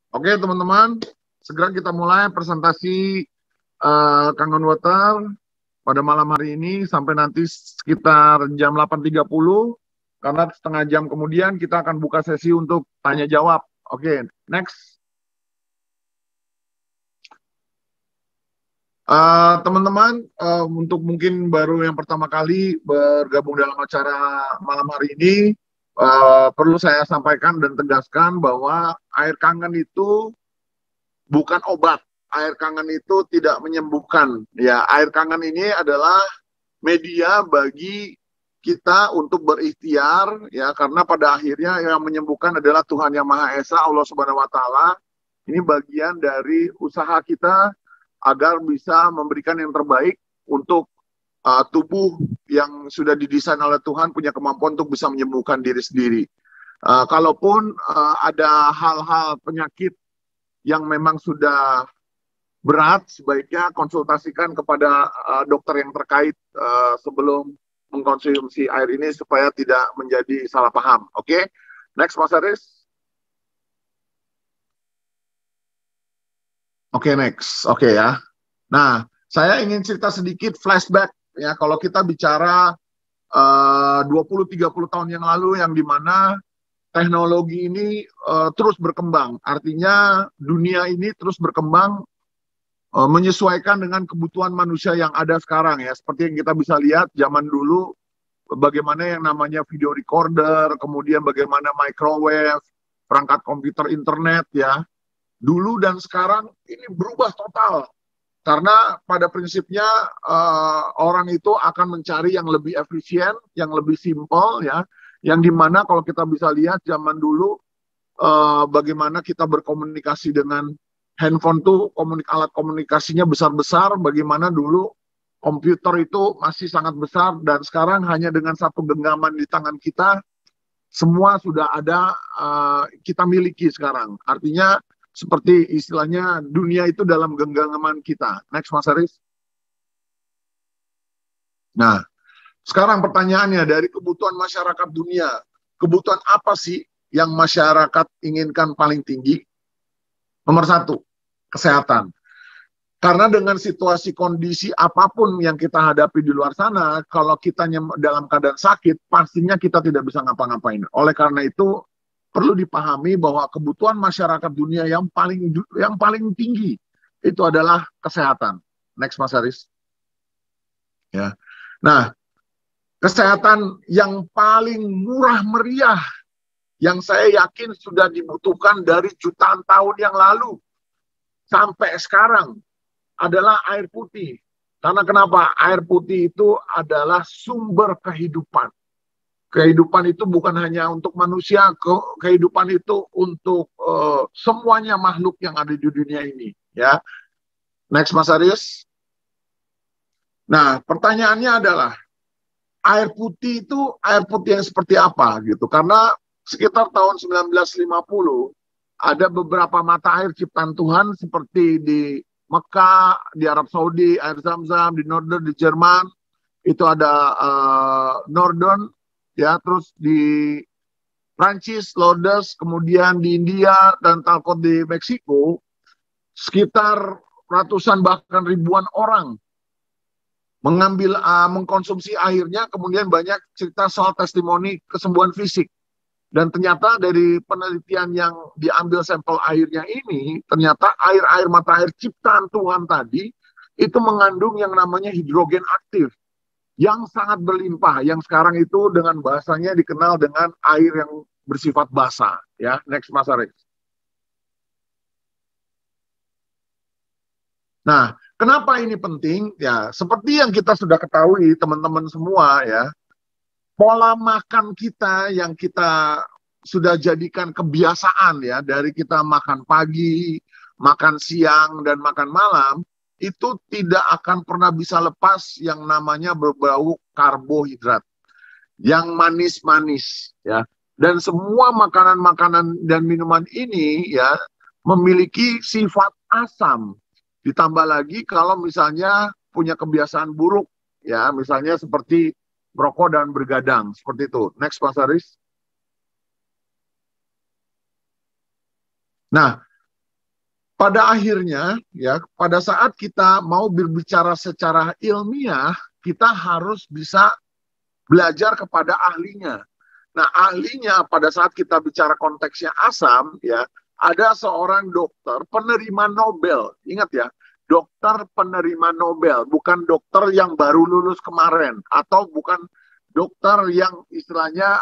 Oke teman-teman, segera kita mulai presentasi Kangen Water pada malam hari ini sampai nanti sekitar jam 8.30, karena setengah jam kemudian kita akan buka sesi untuk tanya jawab. Oke, next. Teman-teman, untuk mungkin baru yang pertama kali bergabung dalam acara malam hari ini, perlu saya sampaikan dan tegaskan bahwa air kangen itu bukan obat. Air kangen itu tidak menyembuhkan. Ya, air kangen ini adalah media bagi kita untuk berikhtiar, ya, karena pada akhirnya yang menyembuhkan adalah Tuhan Yang Maha Esa, Allah Subhanahu wa taala. Ini bagian dari usaha kita agar bisa memberikan yang terbaik untuk tubuh yang sudah didesain oleh Tuhan, punya kemampuan untuk bisa menyembuhkan diri sendiri. Kalaupun ada hal-hal penyakit yang memang sudah berat, sebaiknya konsultasikan kepada dokter yang terkait sebelum mengkonsumsi air ini supaya tidak menjadi salah paham. Oke, next Mas Aris. Oke, next. Oke ya. Nah, saya ingin cerita sedikit flashback ya, kalau kita bicara 20-30 tahun yang lalu, yang dimana teknologi ini terus berkembang. Artinya dunia ini terus berkembang menyesuaikan dengan kebutuhan manusia yang ada sekarang ya. Seperti yang kita bisa lihat zaman dulu, bagaimana yang namanya video recorder, kemudian bagaimana microwave, perangkat komputer internet ya. Dulu dan sekarang ini berubah total. Karena pada prinsipnya orang itu akan mencari yang lebih efisien, yang lebih simpel ya. Yang dimana kalau kita bisa lihat zaman dulu bagaimana kita berkomunikasi dengan handphone tuh, alat komunikasinya besar-besar, bagaimana dulu komputer itu masih sangat besar, dan sekarang hanya dengan satu genggaman di tangan kita, semua sudah ada, kita miliki sekarang. Artinya seperti istilahnya dunia itu dalam genggaman kita. Next Mas Aris. Nah, sekarang pertanyaannya, dari kebutuhan masyarakat dunia, kebutuhan apa sih yang masyarakat inginkan paling tinggi? Nomor satu, kesehatan. Karena dengan situasi kondisi apapun yang kita hadapi di luar sana, kalau kita dalam keadaan sakit, pastinya kita tidak bisa ngapa-ngapain. Oleh karena itu, perlu dipahami bahwa kebutuhan masyarakat dunia yang paling tinggi itu adalah kesehatan. Next, Mas Haris. Ya. Nah, kesehatan yang paling murah meriah yang saya yakin sudah dibutuhkan dari jutaan tahun yang lalu sampai sekarang adalah air putih. Karena kenapa? Air putih itu adalah sumber kehidupan. Kehidupan itu bukan hanya untuk manusia, kehidupan itu untuk semuanya makhluk yang ada di dunia ini. Ya, next Mas Arius. Nah, pertanyaannya adalah air putih itu air putih yang seperti apa gitu? Karena sekitar tahun 1950 ada beberapa mata air ciptaan Tuhan seperti di Mekah, di Arab Saudi, air Zam-Zam, di Northern, di Jerman, itu ada Northern, ya, terus di Prancis, Lourdes, kemudian di India, dan Talcott di Meksiko, sekitar ratusan bahkan ribuan orang mengkonsumsi airnya, kemudian banyak cerita soal testimoni kesembuhan fisik. Dan ternyata dari penelitian yang diambil sampel airnya ini, ternyata air-air mata air ciptaan Tuhan tadi itu mengandung yang namanya hidrogen aktif yang sangat berlimpah, yang sekarang itu dengan bahasanya dikenal dengan air yang bersifat basa. Ya, next Mas Arif. Nah, kenapa ini penting? Ya, seperti yang kita sudah ketahui teman-teman semua ya, pola makan kita yang kita sudah jadikan kebiasaan ya, dari kita makan pagi, makan siang, dan makan malam, itu tidak akan pernah bisa lepas yang namanya berbau karbohidrat, yang manis-manis ya. Dan semua makanan-makanan dan minuman ini ya memiliki sifat asam. Ditambah lagi kalau misalnya punya kebiasaan buruk ya, misalnya seperti merokok dan bergadang, seperti itu. Next, Mas Aris. Nah, pada akhirnya, ya, pada saat kita mau berbicara secara ilmiah, kita harus bisa belajar kepada ahlinya. Nah, ahlinya pada saat kita bicara konteksnya asam, ya, ada seorang dokter penerima Nobel. Ingat ya, dokter penerima Nobel, bukan dokter yang baru lulus kemarin, atau bukan dokter yang istilahnya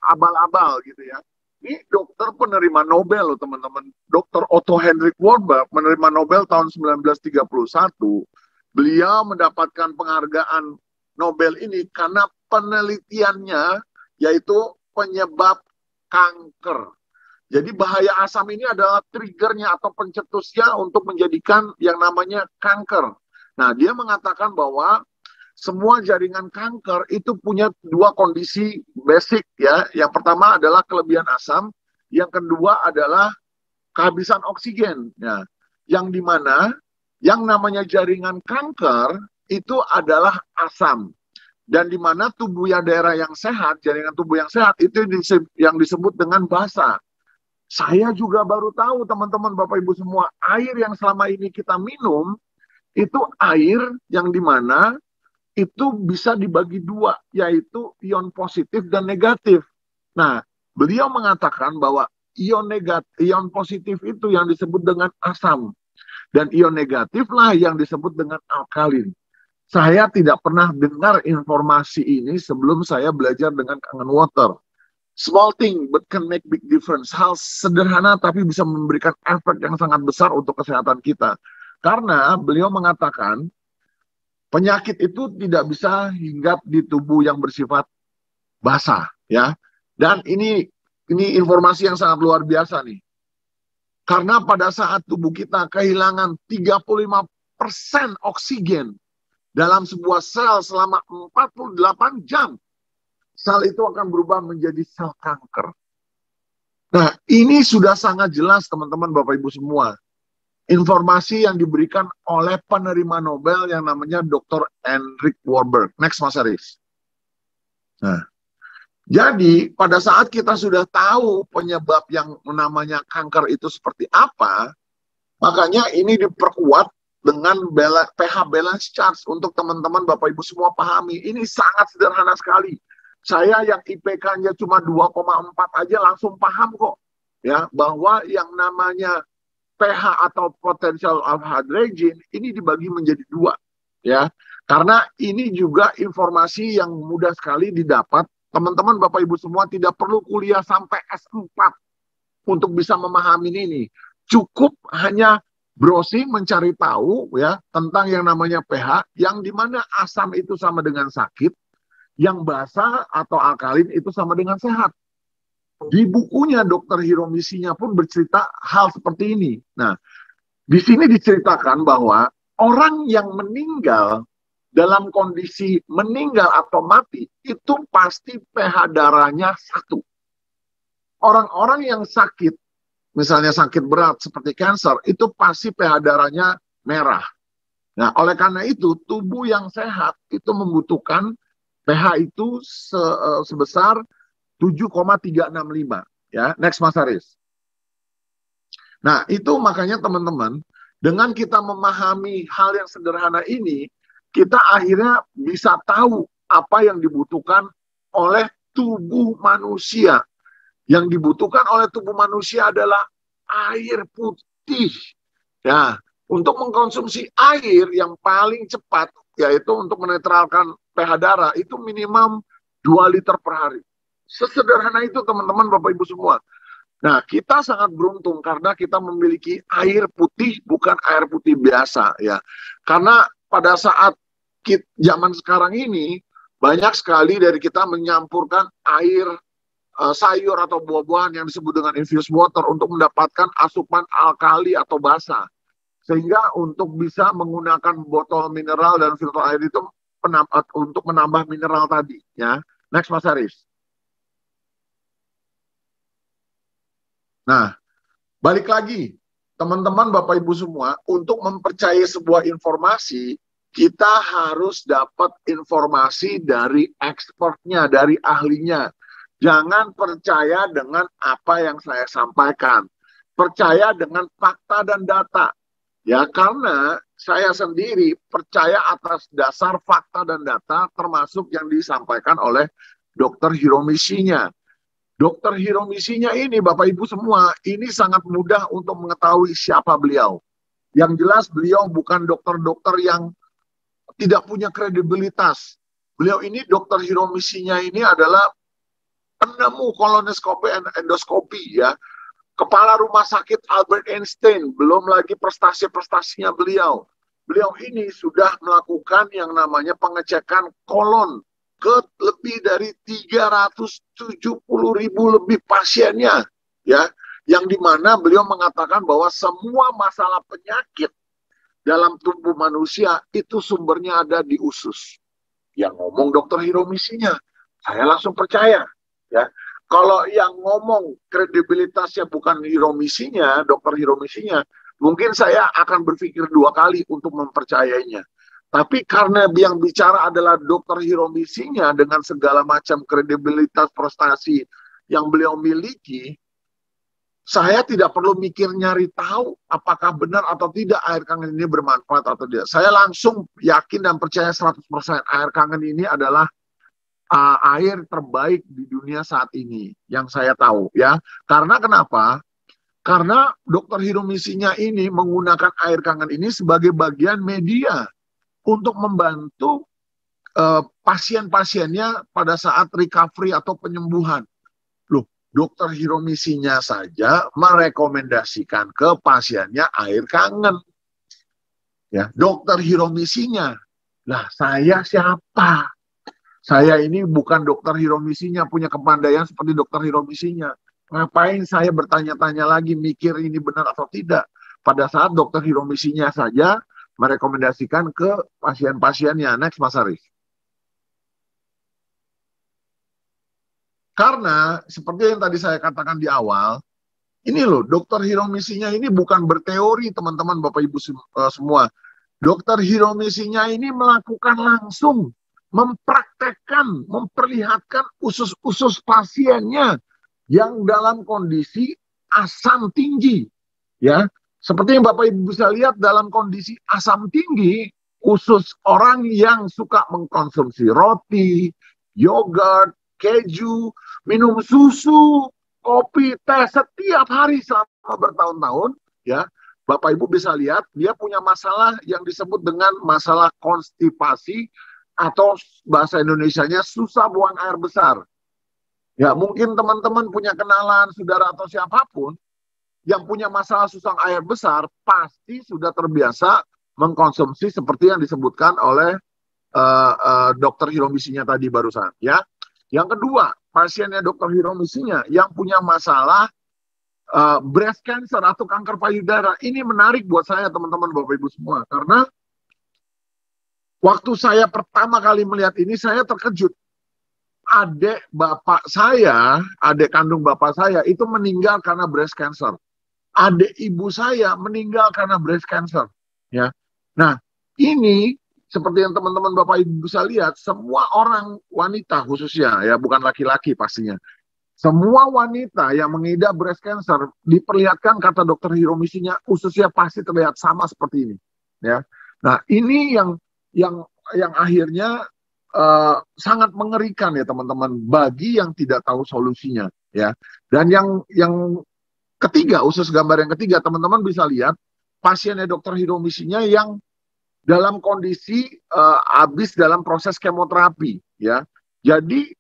abal-abal gitu ya. Ini dokter penerima Nobel loh teman-teman. Dr. Otto Hendrik Warburg menerima Nobel tahun 1931. Beliau mendapatkan penghargaan Nobel ini karena penelitiannya yaitu penyebab kanker. Jadi bahaya asam ini adalah triggernya atau pencetusnya untuk menjadikan yang namanya kanker. Nah, dia mengatakan bahwa semua jaringan kanker itu punya dua kondisi basic ya. Yang pertama adalah kelebihan asam, yang kedua adalah kehabisan oksigen. Ya. Yang dimana yang namanya jaringan kanker itu adalah asam. Dan di mana tubuh yang daerah yang sehat, jaringan tubuh yang sehat itu yang disebut dengan basa. Saya juga baru tahu teman-teman Bapak Ibu semua, air yang selama ini kita minum itu air yang dimana itu bisa dibagi dua, yaitu ion positif dan negatif. Nah, beliau mengatakan bahwa ion positif itu yang disebut dengan asam, dan ion negatif lah yang disebut dengan alkalin. Saya tidak pernah dengar informasi ini sebelum saya belajar dengan Kangen Water. Small thing but can make big difference. Hal sederhana tapi bisa memberikan efek yang sangat besar untuk kesehatan kita. Karena beliau mengatakan penyakit itu tidak bisa hinggap di tubuh yang bersifat basah, ya. Dan ini informasi yang sangat luar biasa nih. Karena pada saat tubuh kita kehilangan 35% oksigen dalam sebuah sel selama 48 jam, sel itu akan berubah menjadi sel kanker. Nah, ini sudah sangat jelas teman-teman Bapak Ibu semua. Informasi yang diberikan oleh penerima Nobel yang namanya Dr. Hendrik Warburg. Next, Mas Aris. Nah, jadi pada saat kita sudah tahu penyebab yang namanya kanker itu seperti apa, makanya ini diperkuat dengan pH balance charge untuk teman-teman Bapak Ibu semua pahami. Ini sangat sederhana sekali. Saya yang IPK-nya cuma 2,4 aja langsung paham kok. Ya, bahwa yang namanya pH atau potential of hydrogen ini dibagi menjadi dua, ya. Karena ini juga informasi yang mudah sekali didapat. Teman-teman Bapak Ibu semua tidak perlu kuliah sampai S4 untuk bisa memahami ini. Cukup hanya browsing mencari tahu ya tentang yang namanya pH, yang dimana asam itu sama dengan sakit, yang basa atau alkalin itu sama dengan sehat. Di bukunya Dr. Hiromisinya pun bercerita hal seperti ini. Nah, di sini diceritakan bahwa orang yang meninggal dalam kondisi meninggal atau mati itu pasti pH darahnya 1. Orang-orang yang sakit, misalnya sakit berat seperti kanker, itu pasti pH darahnya merah. Nah, oleh karena itu tubuh yang sehat itu membutuhkan pH itu sebesar 7,365 ya. Next, Mas Haris. Nah, itu makanya teman-teman, dengan kita memahami hal yang sederhana ini, kita akhirnya bisa tahu apa yang dibutuhkan oleh tubuh manusia. Yang dibutuhkan oleh tubuh manusia adalah air putih. Ya, untuk mengkonsumsi air yang paling cepat, yaitu untuk menetralkan pH darah, itu minimum 2 liter per hari. Sesederhana itu teman-teman Bapak Ibu semua. Nah, kita sangat beruntung karena kita memiliki air putih, bukan air putih biasa ya. Karena pada saat zaman sekarang ini banyak sekali dari kita menyampurkan air sayur atau buah-buahan yang disebut dengan infused water untuk mendapatkan asupan alkali atau basa. Sehingga untuk bisa menggunakan botol mineral dan filter air itu untuk menambah mineral tadi ya. Next, Mas Haris. Nah, balik lagi, teman-teman Bapak Ibu semua, untuk mempercayai sebuah informasi, kita harus dapat informasi dari expertnya, dari ahlinya. Jangan percaya dengan apa yang saya sampaikan. percaya dengan fakta dan data. Ya, karena saya sendiri percaya atas dasar fakta dan data termasuk yang disampaikan oleh Dr. Hiromisinya. Dr. Hiromisinya ini, Bapak Ibu semua, ini sangat mudah untuk mengetahui siapa beliau. Yang jelas beliau bukan dokter-dokter yang tidak punya kredibilitas. Beliau ini, Dr. Hiromisinya ini adalah penemu kolonoskopi dan endoskopi ya. Kepala Rumah Sakit Albert Einstein, belum lagi prestasi-prestasinya beliau. Beliau ini sudah melakukan yang namanya pengecekan kolon ke lebih dari 370.000 lebih pasiennya, ya, yang dimana beliau mengatakan bahwa semua masalah penyakit dalam tubuh manusia itu sumbernya ada di usus. Yang ngomong Dr. Hiromisinya, saya langsung percaya, ya. Kalau yang ngomong kredibilitasnya bukan Hiromisinya, Dr. Hiromisinya, mungkin saya akan berpikir 2 kali untuk mempercayainya. Tapi karena yang bicara adalah Dr. Hiromisinya dengan segala macam kredibilitas prestasi yang beliau miliki, saya tidak perlu mikir nyari tahu apakah benar atau tidak air kangen ini bermanfaat atau tidak. Saya langsung yakin dan percaya 100% air kangen ini adalah air terbaik di dunia saat ini yang saya tahu ya. Karena kenapa? Karena Dr. Hiromisinya ini menggunakan air kangen ini sebagai bagian media untuk membantu pasien-pasiennya pada saat recovery atau penyembuhan. Loh, Dr. Hiromisinya saja merekomendasikan ke pasiennya air kangen. Ya, Dr. Hiromisinya. Lah, saya siapa? Saya ini bukan Dr. Hiromisinya, punya kepandaian seperti Dr. Hiromisinya. Ngapain saya bertanya-tanya lagi, mikir ini benar atau tidak? Pada saat Dr. Hiromisinya saja merekomendasikan ke pasien-pasiennya. Next, Mas Arif. Karena, seperti yang tadi saya katakan di awal, ini loh, Dr. Hiromisinya ini bukan berteori, teman-teman, Bapak Ibu semua. Dr. Hiromisinya ini melakukan langsung, mempraktekkan, memperlihatkan usus-usus pasiennya yang dalam kondisi asam tinggi. Ya, seperti yang Bapak Ibu bisa lihat dalam kondisi asam tinggi, usus orang yang suka mengkonsumsi roti, yogurt, keju, minum susu, kopi, teh setiap hari selama bertahun-tahun, ya, Bapak Ibu bisa lihat dia punya masalah yang disebut dengan masalah konstipasi atau bahasa Indonesianya susah buang air besar. Ya, mungkin teman-teman punya kenalan, saudara atau siapapun yang punya masalah susah air besar pasti sudah terbiasa mengkonsumsi seperti yang disebutkan oleh Dr. Hiromisinya tadi barusan. Ya, yang kedua, pasiennya Dr. Hiromisinya yang punya masalah breast cancer atau kanker payudara. Ini menarik buat saya, teman-teman, Bapak Ibu semua, karena waktu saya pertama kali melihat ini, saya terkejut. Adik bapak saya, adik kandung bapak saya, itu meninggal karena breast cancer. Adik ibu saya meninggal karena breast cancer. Ya. Nah, ini seperti yang teman-teman Bapak Ibu bisa lihat, semua orang wanita khususnya, ya bukan laki-laki pastinya. Semua wanita yang mengidap breast cancer diperlihatkan kata Dr. Hiromisinya ususnya pasti terlihat sama seperti ini. Ya. Nah, ini yang akhirnya sangat mengerikan ya teman-teman bagi yang tidak tahu solusinya ya. Dan yang ketiga, usus gambar yang ketiga, teman-teman bisa lihat pasiennya Dr. Hiromisinya yang dalam kondisi habis dalam proses kemoterapi ya. Jadi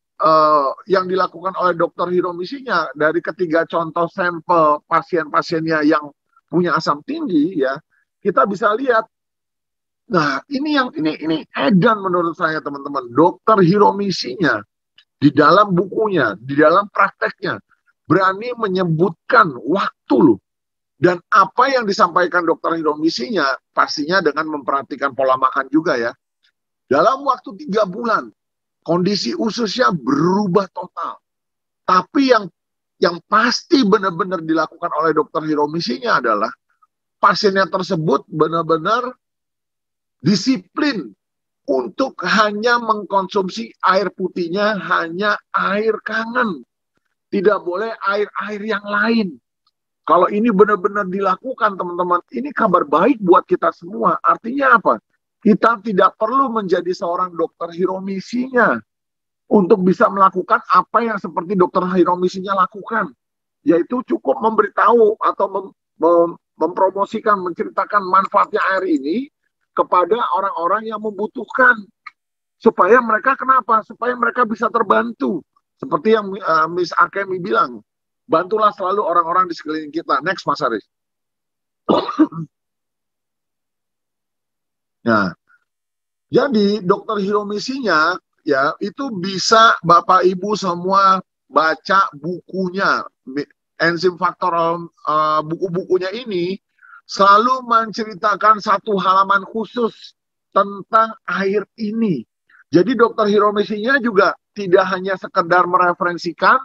yang dilakukan oleh Dr. Hiromisinya dari ketiga contoh sampel pasien-pasiennya yang punya asam tinggi ya, kita bisa lihat. Nah, ini edan menurut saya, teman-teman. Dr. Hiromisinya di dalam bukunya, di dalam prakteknya berani menyebutkan waktu loh. Dan apa yang disampaikan Dr. Hiromisinya pastinya dengan memperhatikan pola makan juga ya. Dalam waktu 3 bulan kondisi ususnya berubah total. Tapi yang pasti benar-benar dilakukan oleh Dr. Hiromisinya adalah pasiennya tersebut benar-benar disiplin untuk hanya mengkonsumsi air putihnya, hanya air kangen. Tidak boleh air-air yang lain. Kalau ini benar-benar dilakukan, teman-teman, ini kabar baik buat kita semua. Artinya apa? Kita tidak perlu menjadi seorang dokter hiromisinya untuk bisa melakukan apa yang seperti dokter hiromisinya lakukan. Yaitu cukup memberitahu atau mempromosikan, menceritakan manfaatnya air ini kepada orang-orang yang membutuhkan. Supaya mereka kenapa? Supaya mereka bisa terbantu. Seperti yang Miss Akemi bilang, bantulah selalu orang-orang di sekeliling kita. Next, Mas Aris. Nah, jadi dokter hiromisinya ya itu bisa Bapak Ibu semua baca bukunya. Enzim faktor buku-bukunya ini selalu menceritakan satu halaman khusus tentang air ini. Jadi dokter hiromisinya juga tidak hanya sekedar mereferensikan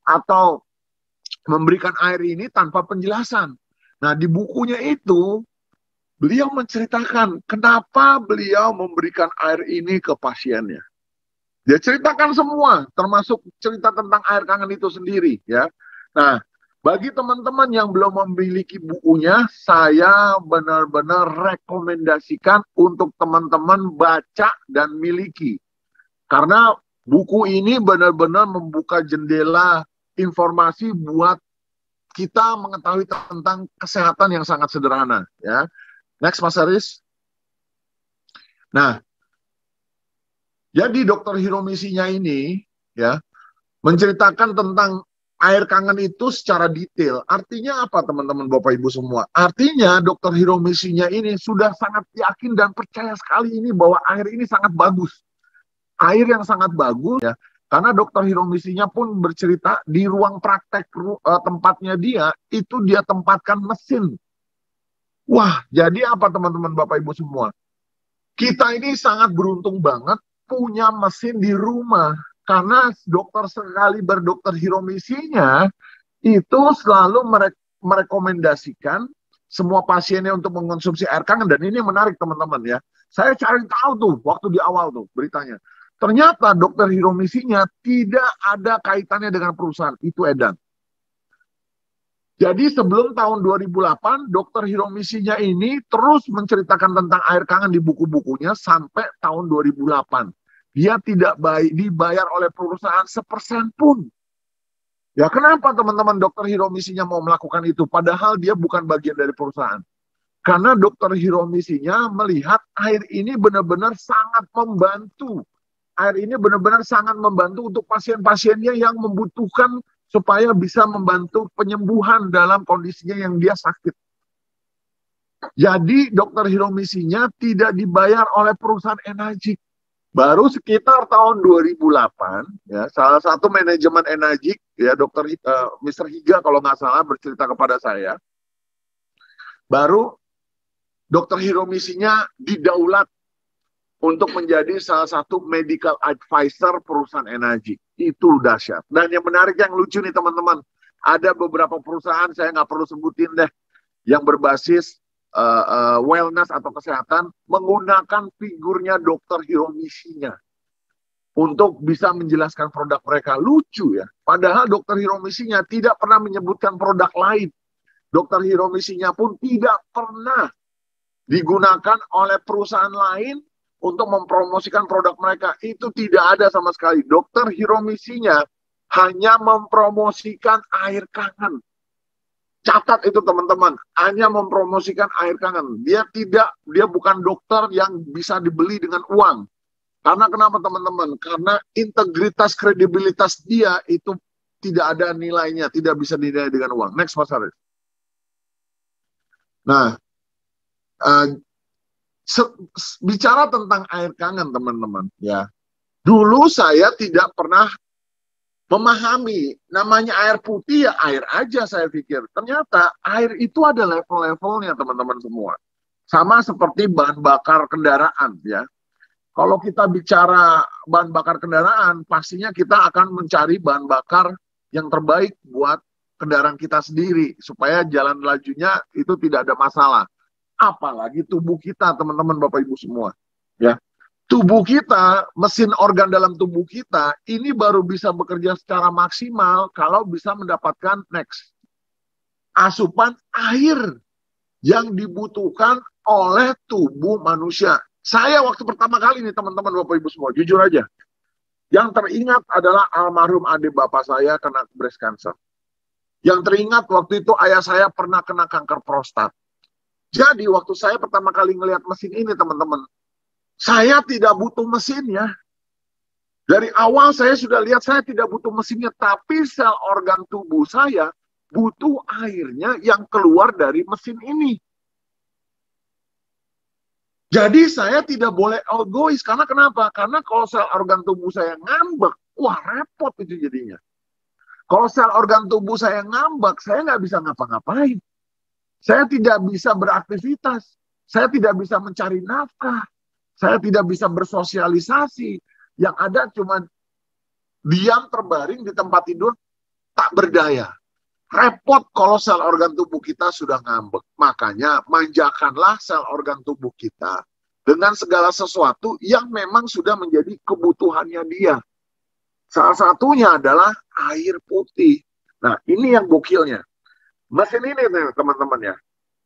atau memberikan air ini tanpa penjelasan. Nah, di bukunya itu, beliau menceritakan kenapa beliau memberikan air ini ke pasiennya. Dia ceritakan semua, termasuk cerita tentang air kangen itu sendiri. Ya. Nah, bagi teman-teman yang belum memiliki bukunya, saya benar-benar rekomendasikan untuk teman-teman baca dan miliki. Karena buku ini benar-benar membuka jendela informasi buat kita mengetahui tentang kesehatan yang sangat sederhana. Ya. Next, Mas Aris. Nah, jadi dokter hiromisinya ini ya menceritakan tentang air kangen itu secara detail. Artinya apa, teman-teman, Bapak Ibu semua? Artinya dokter hiromisinya ini sudah sangat yakin dan percaya sekali ini bahwa air ini sangat bagus. Air yang sangat bagus ya. Karena dokter hiromisinya pun bercerita di ruang praktek tempatnya dia, itu dia tempatkan mesin. Wah, jadi apa teman-teman Bapak Ibu semua? Kita ini sangat beruntung banget punya mesin di rumah. Karena dokter sekali berdokter hiromisinya, itu selalu merekomendasikan semua pasiennya untuk mengkonsumsi air kangen. Dan ini menarik teman-teman ya. Saya cari tahu tuh, waktu di awal tuh beritanya. Ternyata dokter hiromisinya tidak ada kaitannya dengan perusahaan. Itu edan. Jadi sebelum tahun 2008, dokter hiromisinya ini terus menceritakan tentang air kangen di buku-bukunya sampai tahun 2008. Dia tidak dibayar oleh perusahaan sepersen pun. Ya kenapa teman-teman dokter hiromisinya mau melakukan itu? Padahal dia bukan bagian dari perusahaan. Karena dokter hiromisinya melihat air ini benar-benar sangat membantu. Air ini benar-benar sangat membantu untuk pasien-pasiennya yang membutuhkan supaya bisa membantu penyembuhan dalam kondisinya yang dia sakit. Jadi dokter hiromisinya tidak dibayar oleh perusahaan Enagic. Baru sekitar tahun 2008, ya, salah satu manajemen Enagic, ya, Mr. Higa kalau nggak salah bercerita kepada saya, baru dokter hiromisinya didaulat untuk menjadi salah satu medical advisor perusahaan Enagic. Itu dahsyat. Dan yang menarik, yang lucu nih teman-teman, ada beberapa perusahaan, saya nggak perlu sebutin deh, yang berbasis wellness atau kesehatan, menggunakan figurnya dokter hiromisinya untuk bisa menjelaskan produk mereka. Lucu ya. Padahal dokter hiromisinya tidak pernah menyebutkan produk lain. Dokter hiromisinya pun tidak pernah digunakan oleh perusahaan lain untuk mempromosikan produk mereka. Itu tidak ada sama sekali. Dokter hiromisinya hanya mempromosikan air kangen. Catat itu teman-teman, hanya mempromosikan air kangen. Dia bukan dokter yang bisa dibeli dengan uang. Karena kenapa teman-teman? Karena integritas, kredibilitas dia itu tidak ada nilainya, tidak bisa dinilai dengan uang. Next, Mas Arif. Nah, bicara tentang air kangen teman-teman, ya. Dulu saya tidak pernah memahami namanya air putih, ya air aja saya pikir. Ternyata air itu ada level-levelnya teman-teman semua. Sama seperti bahan bakar kendaraan ya. Kalau kita bicara bahan bakar kendaraan, pastinya kita akan mencari bahan bakar yang terbaik buat kendaraan kita sendiri supaya jalan lajunya itu tidak ada masalah. Apalagi tubuh kita teman-teman Bapak Ibu semua ya. Tubuh kita, mesin organ dalam tubuh kita, ini baru bisa bekerja secara maksimal kalau bisa mendapatkan next. asupan air yang dibutuhkan oleh tubuh manusia. Saya waktu pertama kali nih teman-teman Bapak Ibu semua, jujur aja, yang teringat adalah almarhum adik bapak saya kena breast cancer. Yang teringat waktu itu ayah saya pernah kena kanker prostat. Jadi waktu saya pertama kali ngelihat mesin ini teman-teman, saya tidak butuh mesinnya. Dari awal saya sudah lihat saya tidak butuh mesinnya, tapi sel organ tubuh saya butuh airnya yang keluar dari mesin ini. Jadi saya tidak boleh egois, karena kenapa? Karena kalau sel organ tubuh saya ngambek, wah repot itu jadinya. Kalau sel organ tubuh saya ngambek, saya nggak bisa ngapa-ngapain. Saya tidak bisa beraktivitas. Saya tidak bisa mencari nafkah. Saya tidak bisa bersosialisasi. Yang ada cuma diam terbaring di tempat tidur, tak berdaya. Repot kalau sel organ tubuh kita sudah ngambek. Makanya manjakanlah sel organ tubuh kita dengan segala sesuatu yang memang sudah menjadi kebutuhannya dia. Salah satunya adalah air putih. Nah, ini yang gokilnya. Mesin ini nih teman-teman ya.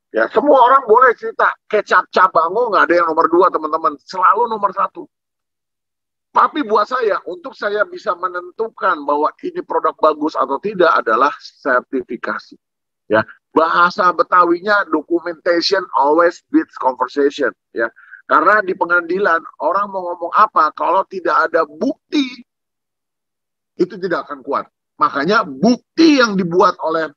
Ya, semua orang boleh cerita. Kecap Cabango nggak ada yang nomor 2 teman-teman. Selalu nomor 1. Tapi buat saya, untuk saya bisa menentukan bahwa ini produk bagus atau tidak adalah sertifikasi. Ya, bahasa Betawinya documentation always beats conversation. Ya, karena di pengadilan orang mau ngomong apa kalau tidak ada bukti itu tidak akan kuat. Makanya bukti yang dibuat oleh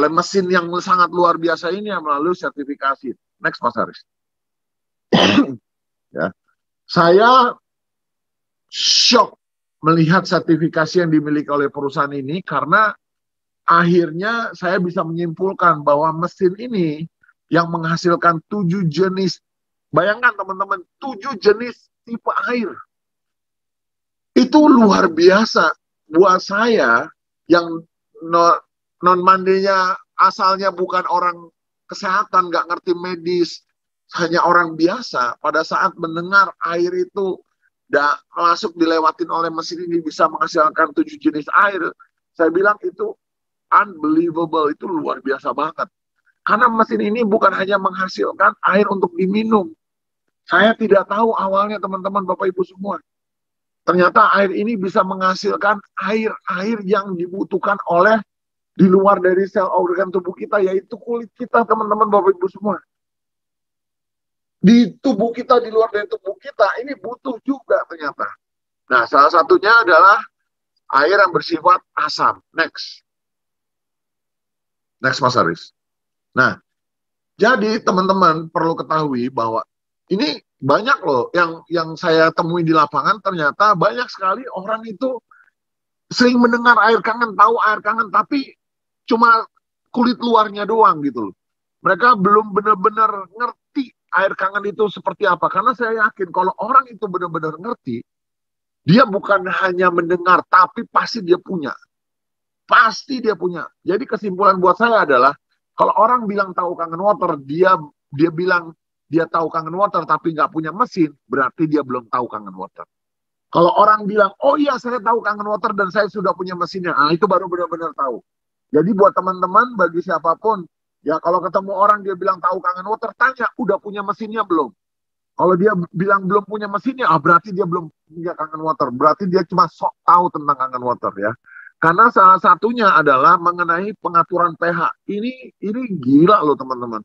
mesin yang sangat luar biasa ini yang melalui sertifikasi. Next, Mas Haris. Ya, saya shock melihat sertifikasi yang dimiliki oleh perusahaan ini karena akhirnya saya bisa menyimpulkan bahwa mesin ini yang menghasilkan 7 jenis, bayangkan teman-teman, 7 jenis tipe air. Itu luar biasa buat saya yang non-mandinya asalnya bukan orang kesehatan, nggak ngerti medis, hanya orang biasa, pada saat mendengar air itu masuk dilewatin oleh mesin ini bisa menghasilkan 7 jenis air, saya bilang itu unbelievable, itu luar biasa banget. Karena mesin ini bukan hanya menghasilkan air untuk diminum. Saya tidak tahu awalnya teman-teman Bapak Ibu semua. Ternyata air ini bisa menghasilkan air yang dibutuhkan oleh di luar dari sel organ tubuh kita, yaitu kulit kita teman-teman Bapak Ibu semua. Di tubuh kita, di luar dari tubuh kita, ini butuh juga ternyata. Nah, salah satunya adalah air yang bersifat asam. Next. Next, Mas Haris. Nah, jadi teman-teman perlu ketahui bahwa ini banyak loh yang saya temui di lapangan, ternyata banyak sekali orang itu sering mendengar air kangen, tahu air kangen, tapi cuma kulit luarnya doang gitu loh. Mereka belum benar-benar ngerti air kangen itu seperti apa. Karena saya yakin kalau orang itu benar-benar ngerti, dia bukan hanya mendengar, tapi pasti dia punya. Pasti dia punya. Jadi kesimpulan buat saya adalah, kalau orang bilang tahu kangen water, dia bilang dia tahu kangen water tapi nggak punya mesin, berarti dia belum tahu kangen water. Kalau orang bilang, oh iya saya tahu kangen water dan saya sudah punya mesinnya, itu baru benar-benar tahu. Jadi buat teman-teman, bagi siapapun, ya kalau ketemu orang dia bilang tahu kangen water, tanya, udah punya mesinnya belum? Kalau dia bilang belum punya mesinnya, berarti dia belum punya kangen water. Berarti dia cuma sok tahu tentang kangen water ya. Karena salah satunya adalah mengenai pengaturan pH. Ini gila loh teman-teman.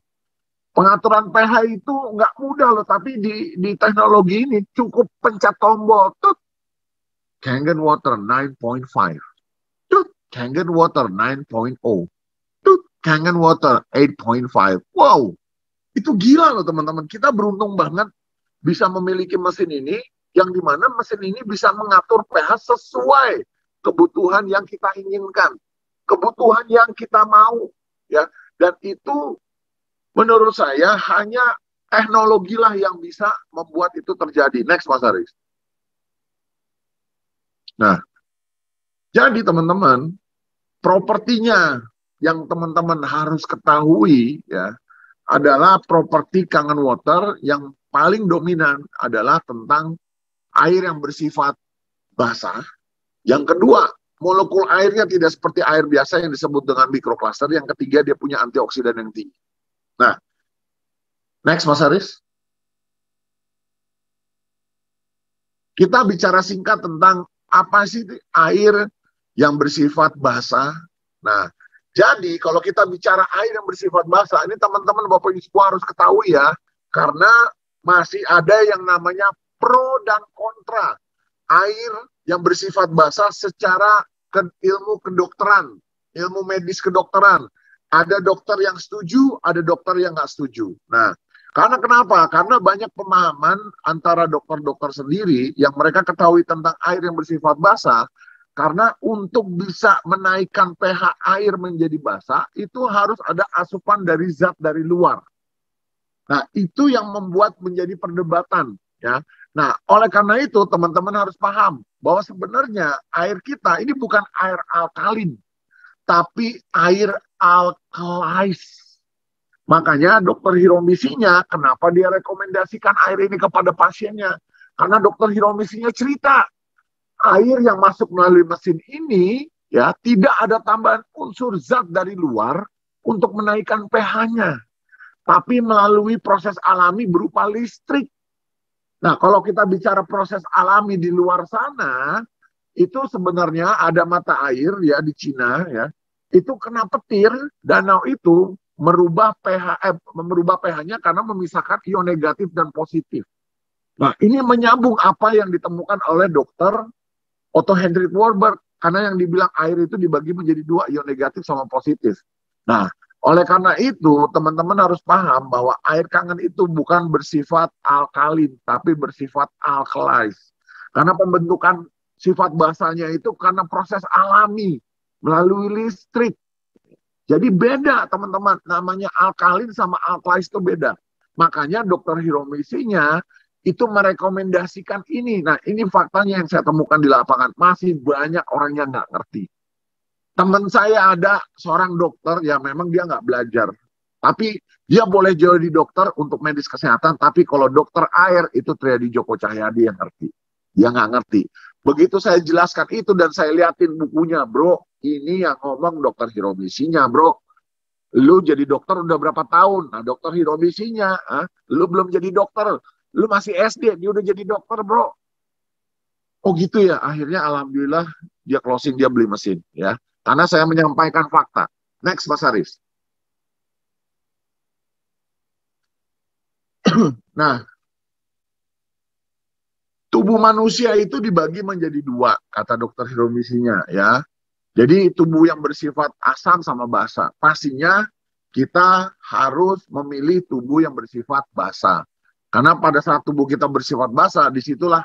Pengaturan pH itu nggak mudah loh, tapi di teknologi ini cukup pencet tombol, tut, Kangen water 9.5, tut, Kangen water 9.0, tut, Kangen water 8.5. Wow, itu gila loh teman-teman. Kita beruntung banget bisa memiliki mesin ini, yang dimana mesin ini bisa mengatur pH sesuai kebutuhan yang kita inginkan, kebutuhan yang kita mau, ya. Dan itu menurut saya hanya teknologi lah yang bisa membuat itu terjadi. Next, Mas Haris. Nah, jadi teman-teman, propertinya yang teman-teman harus ketahui ya adalah properti kangen water yang paling dominan adalah tentang air yang bersifat basah. Yang kedua, molekul airnya tidak seperti air biasa yang disebut dengan mikrokluster. Yang ketiga, dia punya antioksidan yang tinggi. Nah, next Mas Haris. Kita bicara singkat tentang apa sih air yang bersifat basah. Nah, jadi kalau kita bicara air yang bersifat basah, ini teman-teman Bapak Ibu semua harus ketahui ya, karena masih ada yang namanya pro dan kontra air yang bersifat basah secara ilmu kedokteran, ilmu medis kedokteran. Ada dokter yang setuju, ada dokter yang nggak setuju. Nah, karena kenapa? Karena banyak pemahaman antara dokter-dokter sendiri yang mereka ketahui tentang air yang bersifat basah, karena untuk bisa menaikkan pH air menjadi basah, itu harus ada asupan dari zat dari luar. Nah, itu yang membuat menjadi perdebatan. Ya. Nah, oleh karena itu, teman-teman harus paham bahwa sebenarnya air kita ini bukan air alkalin, tapi air alkalis. Makanya dokter Hiromisinya, kenapa dia rekomendasikan air ini kepada pasiennya? Karena dokter Hiromisinya cerita, air yang masuk melalui mesin ini ya tidak ada tambahan unsur zat dari luar untuk menaikkan pH-nya, tapi melalui proses alami berupa listrik. Nah, kalau kita bicara proses alami di luar sana, itu sebenarnya ada mata air ya di Cina ya, itu kena petir, danau itu merubah pH-nya karena memisahkan ion negatif dan positif. Nah, ini menyambung apa yang ditemukan oleh dokter Otto Hendrik Warburg, karena yang dibilang air itu dibagi menjadi dua, ion negatif sama positif. Nah, oleh karena itu, teman-teman harus paham bahwa air kangen itu bukan bersifat alkalin, tapi bersifat alkalis. Karena pembentukan sifat basahnya itu karena proses alami, melalui listrik. Jadi beda teman-teman, namanya alkalin sama alkalis itu beda. Makanya dokter Hiromisinya itu merekomendasikan ini. Nah, ini faktanya yang saya temukan di lapangan. Masih banyak orang yang nggak ngerti. Teman saya ada seorang dokter, ya memang dia nggak belajar. Tapi dia boleh jadi dokter untuk medis kesehatan, tapi kalau dokter air itu Triadi Djoko Cahyadi yang ngerti. Dia nggak ngerti. Begitu saya jelaskan itu dan saya liatin bukunya, bro, ini yang ngomong dokter Hiromisinya, bro. Lu jadi dokter udah berapa tahun? Nah, dokter Hiromisinya, lu belum jadi dokter. Lu masih SD, dia udah jadi dokter, bro. Oh gitu ya, akhirnya alhamdulillah dia closing, dia beli mesin. Ya, karena saya menyampaikan fakta. Next, Mas Haris. Nah, tubuh manusia itu dibagi menjadi dua, kata dokter Hiromisinya ya. Jadi tubuh yang bersifat asam sama basa. Pastinya kita harus memilih tubuh yang bersifat basa. Karena pada saat tubuh kita bersifat basa, disitulah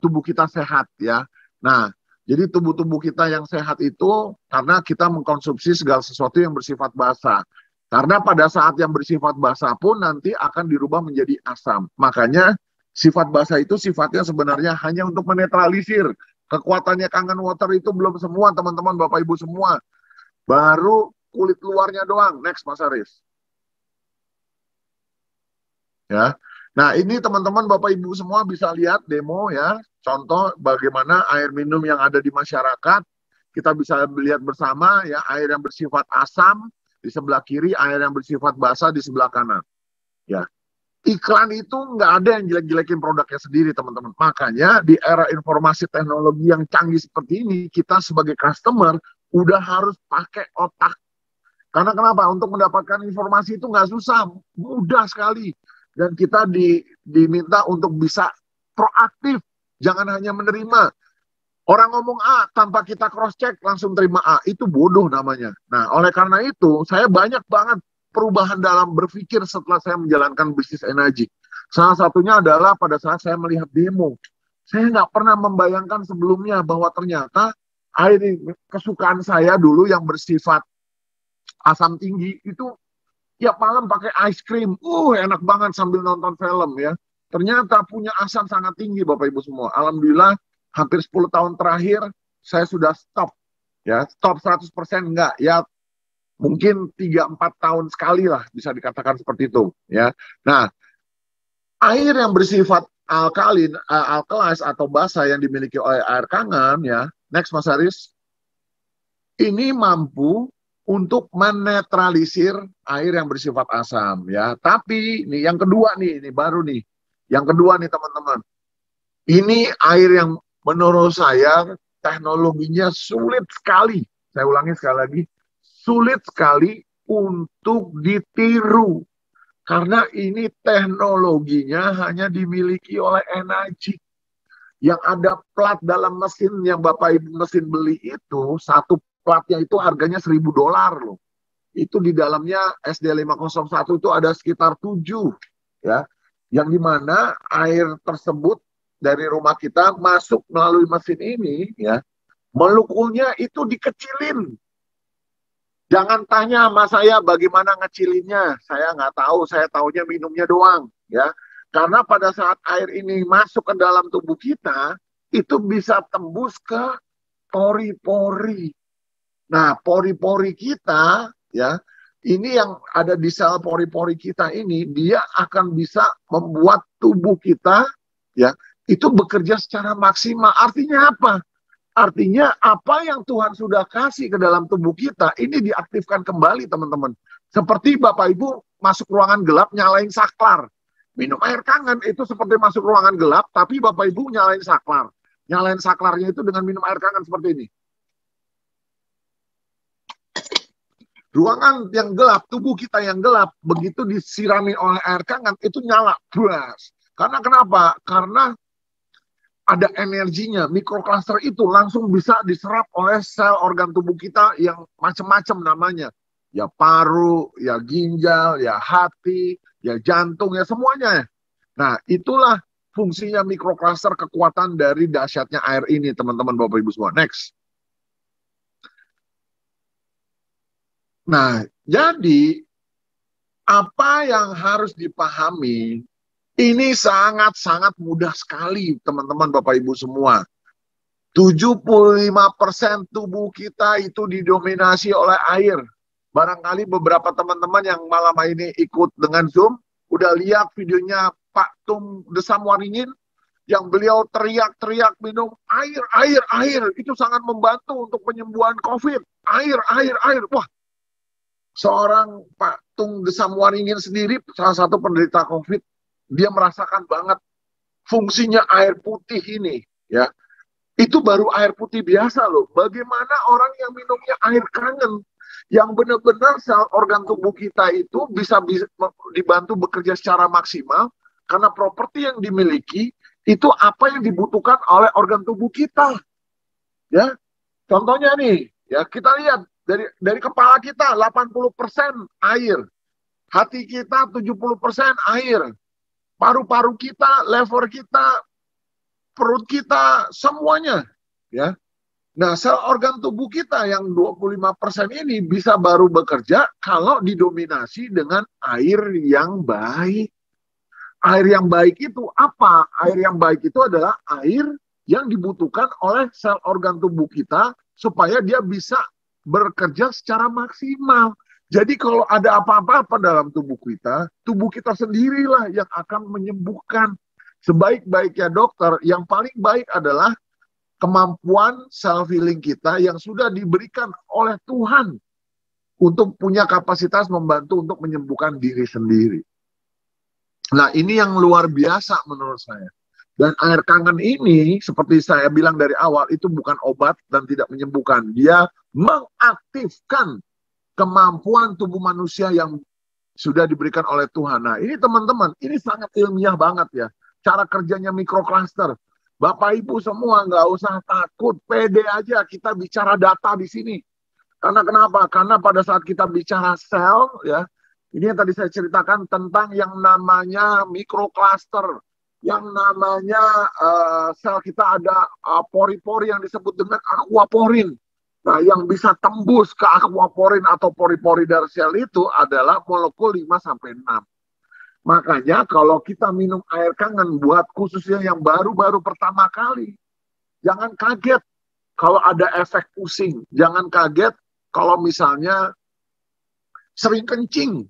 tubuh kita sehat ya. Nah, jadi tubuh-tubuh kita yang sehat itu karena kita mengkonsumsi segala sesuatu yang bersifat basa. Karena pada saat yang bersifat basa pun nanti akan dirubah menjadi asam. Makanya sifat basa itu sifatnya sebenarnya hanya untuk menetralisir. Kekuatannya kangen water itu belum semua, teman-teman, Bapak Ibu semua. Baru kulit luarnya doang. Next, Mas Haris. Ya. Nah, ini teman-teman Bapak Ibu semua bisa lihat demo ya. Contoh bagaimana air minum yang ada di masyarakat. Kita bisa lihat bersama ya, air yang bersifat asam di sebelah kiri, air yang bersifat basa di sebelah kanan. Ya. Iklan itu nggak ada yang jelek-jelekin produknya sendiri, teman-teman. Makanya di era informasi teknologi yang canggih seperti ini, kita sebagai customer udah harus pakai otak. Karena kenapa? Untuk mendapatkan informasi itu nggak susah, mudah sekali. Dan kita diminta untuk bisa proaktif, jangan hanya menerima. Orang ngomong A, tanpa kita cross-check, langsung terima A. Itu bodoh namanya. Nah, oleh karena itu, saya banyak banget perubahan dalam berpikir setelah saya menjalankan bisnis energi. Salah satunya adalah pada saat saya melihat demo. Saya nggak pernah membayangkan sebelumnya bahwa ternyata air kesukaan saya dulu yang bersifat asam tinggi itu tiap malam pakai ice cream. Enak banget sambil nonton film ya. Ternyata punya asam sangat tinggi Bapak Ibu semua. Alhamdulillah hampir 10 tahun terakhir saya sudah stop. Ya, stop 100% enggak. Ya, mungkin 3-4 tahun sekali lah bisa dikatakan seperti itu ya. Nah, air yang bersifat alkalin, alkalis atau basa yang dimiliki oleh air kangen ya. Next, Mas Haris. Ini mampu untuk menetralisir air yang bersifat asam, ya. Tapi nih yang kedua nih, ini baru nih. Yang kedua nih teman-teman. Ini air yang menurut saya teknologinya sulit sekali. Saya ulangi sekali lagi, sulit sekali untuk ditiru. Karena ini teknologinya hanya dimiliki oleh energi. Yang ada plat dalam mesin yang Bapak Ibu mesin beli itu, satu platnya itu harganya $1.000 loh. Itu di dalamnya SD501 itu ada sekitar 7, ya. Yang dimana air tersebut dari rumah kita masuk melalui mesin ini, ya, molekulnya itu dikecilin. Jangan tanya sama saya bagaimana ngecilinnya. Saya nggak tahu, saya taunya minumnya doang, ya. Karena pada saat air ini masuk ke dalam tubuh kita, itu bisa tembus ke pori-pori. Nah, pori-pori kita, ya, ini yang ada di sel pori-pori kita ini, dia akan bisa membuat tubuh kita, ya, itu bekerja secara maksimal. Artinya apa? Artinya apa yang Tuhan sudah kasih ke dalam tubuh kita, ini diaktifkan kembali teman-teman. Seperti Bapak Ibu masuk ruangan gelap, nyalain saklar. Minum air kangen itu seperti masuk ruangan gelap, tapi Bapak Ibu nyalain saklar. Nyalain saklarnya itu dengan minum air kangen seperti ini. Ruangan yang gelap, tubuh kita yang gelap, begitu disirami oleh air kangen, itu nyala. Bras. Karena kenapa? Karena ada energinya, mikrokluster itu langsung bisa diserap oleh sel organ tubuh kita yang macam-macam namanya. Ya paru, ya ginjal, ya hati, ya jantung, ya semuanya. Nah, itulah fungsinya mikrokluster, kekuatan dari dahsyatnya air ini, teman-teman Bapak Ibu semua. Next. Nah, jadi apa yang harus dipahami ini sangat-sangat mudah sekali, teman-teman Bapak Ibu semua. 75% tubuh kita itu didominasi oleh air. Barangkali beberapa teman-teman yang malam ini ikut dengan Zoom, udah lihat videonya Pak Tung Desamwaringin, yang beliau teriak-teriak minum air, air, air. Itu sangat membantu untuk penyembuhan COVID. Air, air, air. Wah, seorang Pak Tung Desamwaringin sendiri, salah satu penderita COVID, dia merasakan banget fungsinya air putih ini, ya. Itu baru air putih biasa loh. Bagaimana orang yang minumnya air kangen, yang benar-benar sel organ tubuh kita itu bisa dibantu bekerja secara maksimal, karena properti yang dimiliki itu apa yang dibutuhkan oleh organ tubuh kita, ya. Contohnya nih, ya, kita lihat dari kepala kita 80% air, hati kita 70% air, paru-paru kita, lever kita, perut kita, semuanya, ya. Nah, sel organ tubuh kita yang 25% ini bisa baru bekerja kalau didominasi dengan air yang baik. Air yang baik itu apa? Air yang baik itu adalah air yang dibutuhkan oleh sel organ tubuh kita supaya dia bisa bekerja secara maksimal. Jadi kalau ada apa-apa dalam tubuh kita sendirilah yang akan menyembuhkan. Sebaik-baiknya dokter, yang paling baik adalah kemampuan self healing kita yang sudah diberikan oleh Tuhan untuk punya kapasitas membantu untuk menyembuhkan diri sendiri. Nah, ini yang luar biasa menurut saya. Dan air kangen ini, seperti saya bilang dari awal, itu bukan obat dan tidak menyembuhkan. Dia mengaktifkan kemampuan tubuh manusia yang sudah diberikan oleh Tuhan. Nah, ini teman-teman, ini sangat ilmiah banget ya. Cara kerjanya mikrokluster. Bapak Ibu semua nggak usah takut, pede aja kita bicara data di sini. Karena kenapa? Karena pada saat kita bicara sel, ya, ini yang tadi saya ceritakan tentang yang namanya mikrokluster, yang namanya sel kita ada pori-pori yang disebut dengan aquaporin. Nah, yang bisa tembus ke aquaporin atau pori-pori dari sel itu adalah molekul 5-6. Makanya kalau kita minum air kangen buat khususnya yang baru-baru pertama kali, jangan kaget kalau ada efek pusing. Jangan kaget kalau misalnya sering kencing.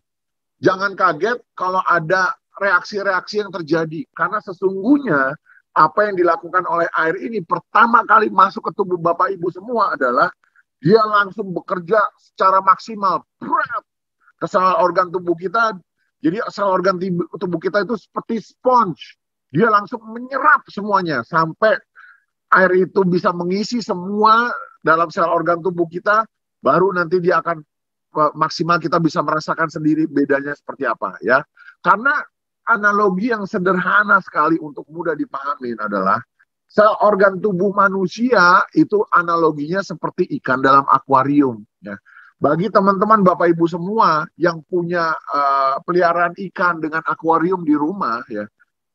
Jangan kaget kalau ada reaksi-reaksi yang terjadi. Karena sesungguhnya apa yang dilakukan oleh air ini pertama kali masuk ke tubuh Bapak Ibu semua adalah dia langsung bekerja secara maksimal ke sel organ tubuh kita. Jadi sel organ tubuh kita itu seperti sponge. Dia langsung menyerap semuanya sampai air itu bisa mengisi semua dalam sel organ tubuh kita, baru nanti dia akan maksimal kita bisa merasakan sendiri bedanya seperti apa ya. Karena analogi yang sederhana sekali untuk mudah dipahami adalah sel organ tubuh manusia itu analoginya seperti ikan dalam akuarium ya. Bagi teman-teman Bapak Ibu semua yang punya peliharaan ikan dengan akuarium di rumah ya,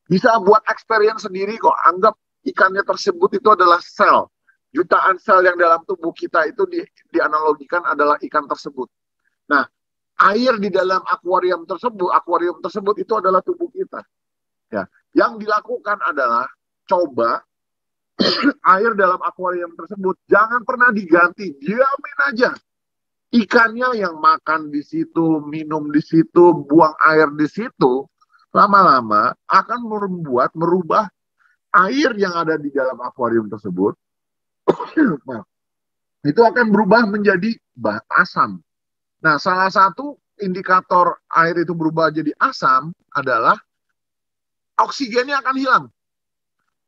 bisa buat experience sendiri kok. Anggap ikannya tersebut itu adalah sel. Jutaan sel yang dalam tubuh kita itu dianalogikan adalah ikan tersebut. Nah, air di dalam akuarium tersebut itu adalah tubuh kita. Ya, yang dilakukan adalah coba air dalam akuarium tersebut jangan pernah diganti, diamin aja. Ikannya yang makan di situ, minum di situ, buang air di situ, lama-lama akan merubah air yang ada di dalam akuarium tersebut. Itu akan berubah menjadi asam. Nah, salah satu indikator air itu berubah jadi asam adalah oksigennya akan hilang.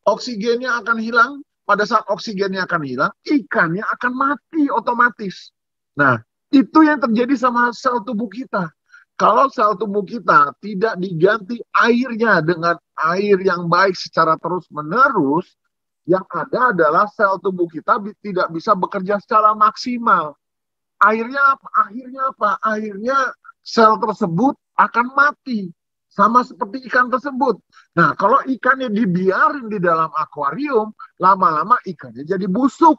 Oksigennya akan hilang. Pada saat oksigennya akan hilang, ikannya akan mati otomatis. Nah, itu yang terjadi sama sel tubuh kita. Kalau sel tubuh kita tidak diganti airnya dengan air yang baik secara terus-menerus, yang ada adalah sel tubuh kita tidak bisa bekerja secara maksimal. Akhirnya apa? Akhirnya sel tersebut akan mati. Sama seperti ikan tersebut. Nah, kalau ikannya dibiarin di dalam akuarium, lama-lama ikannya jadi busuk.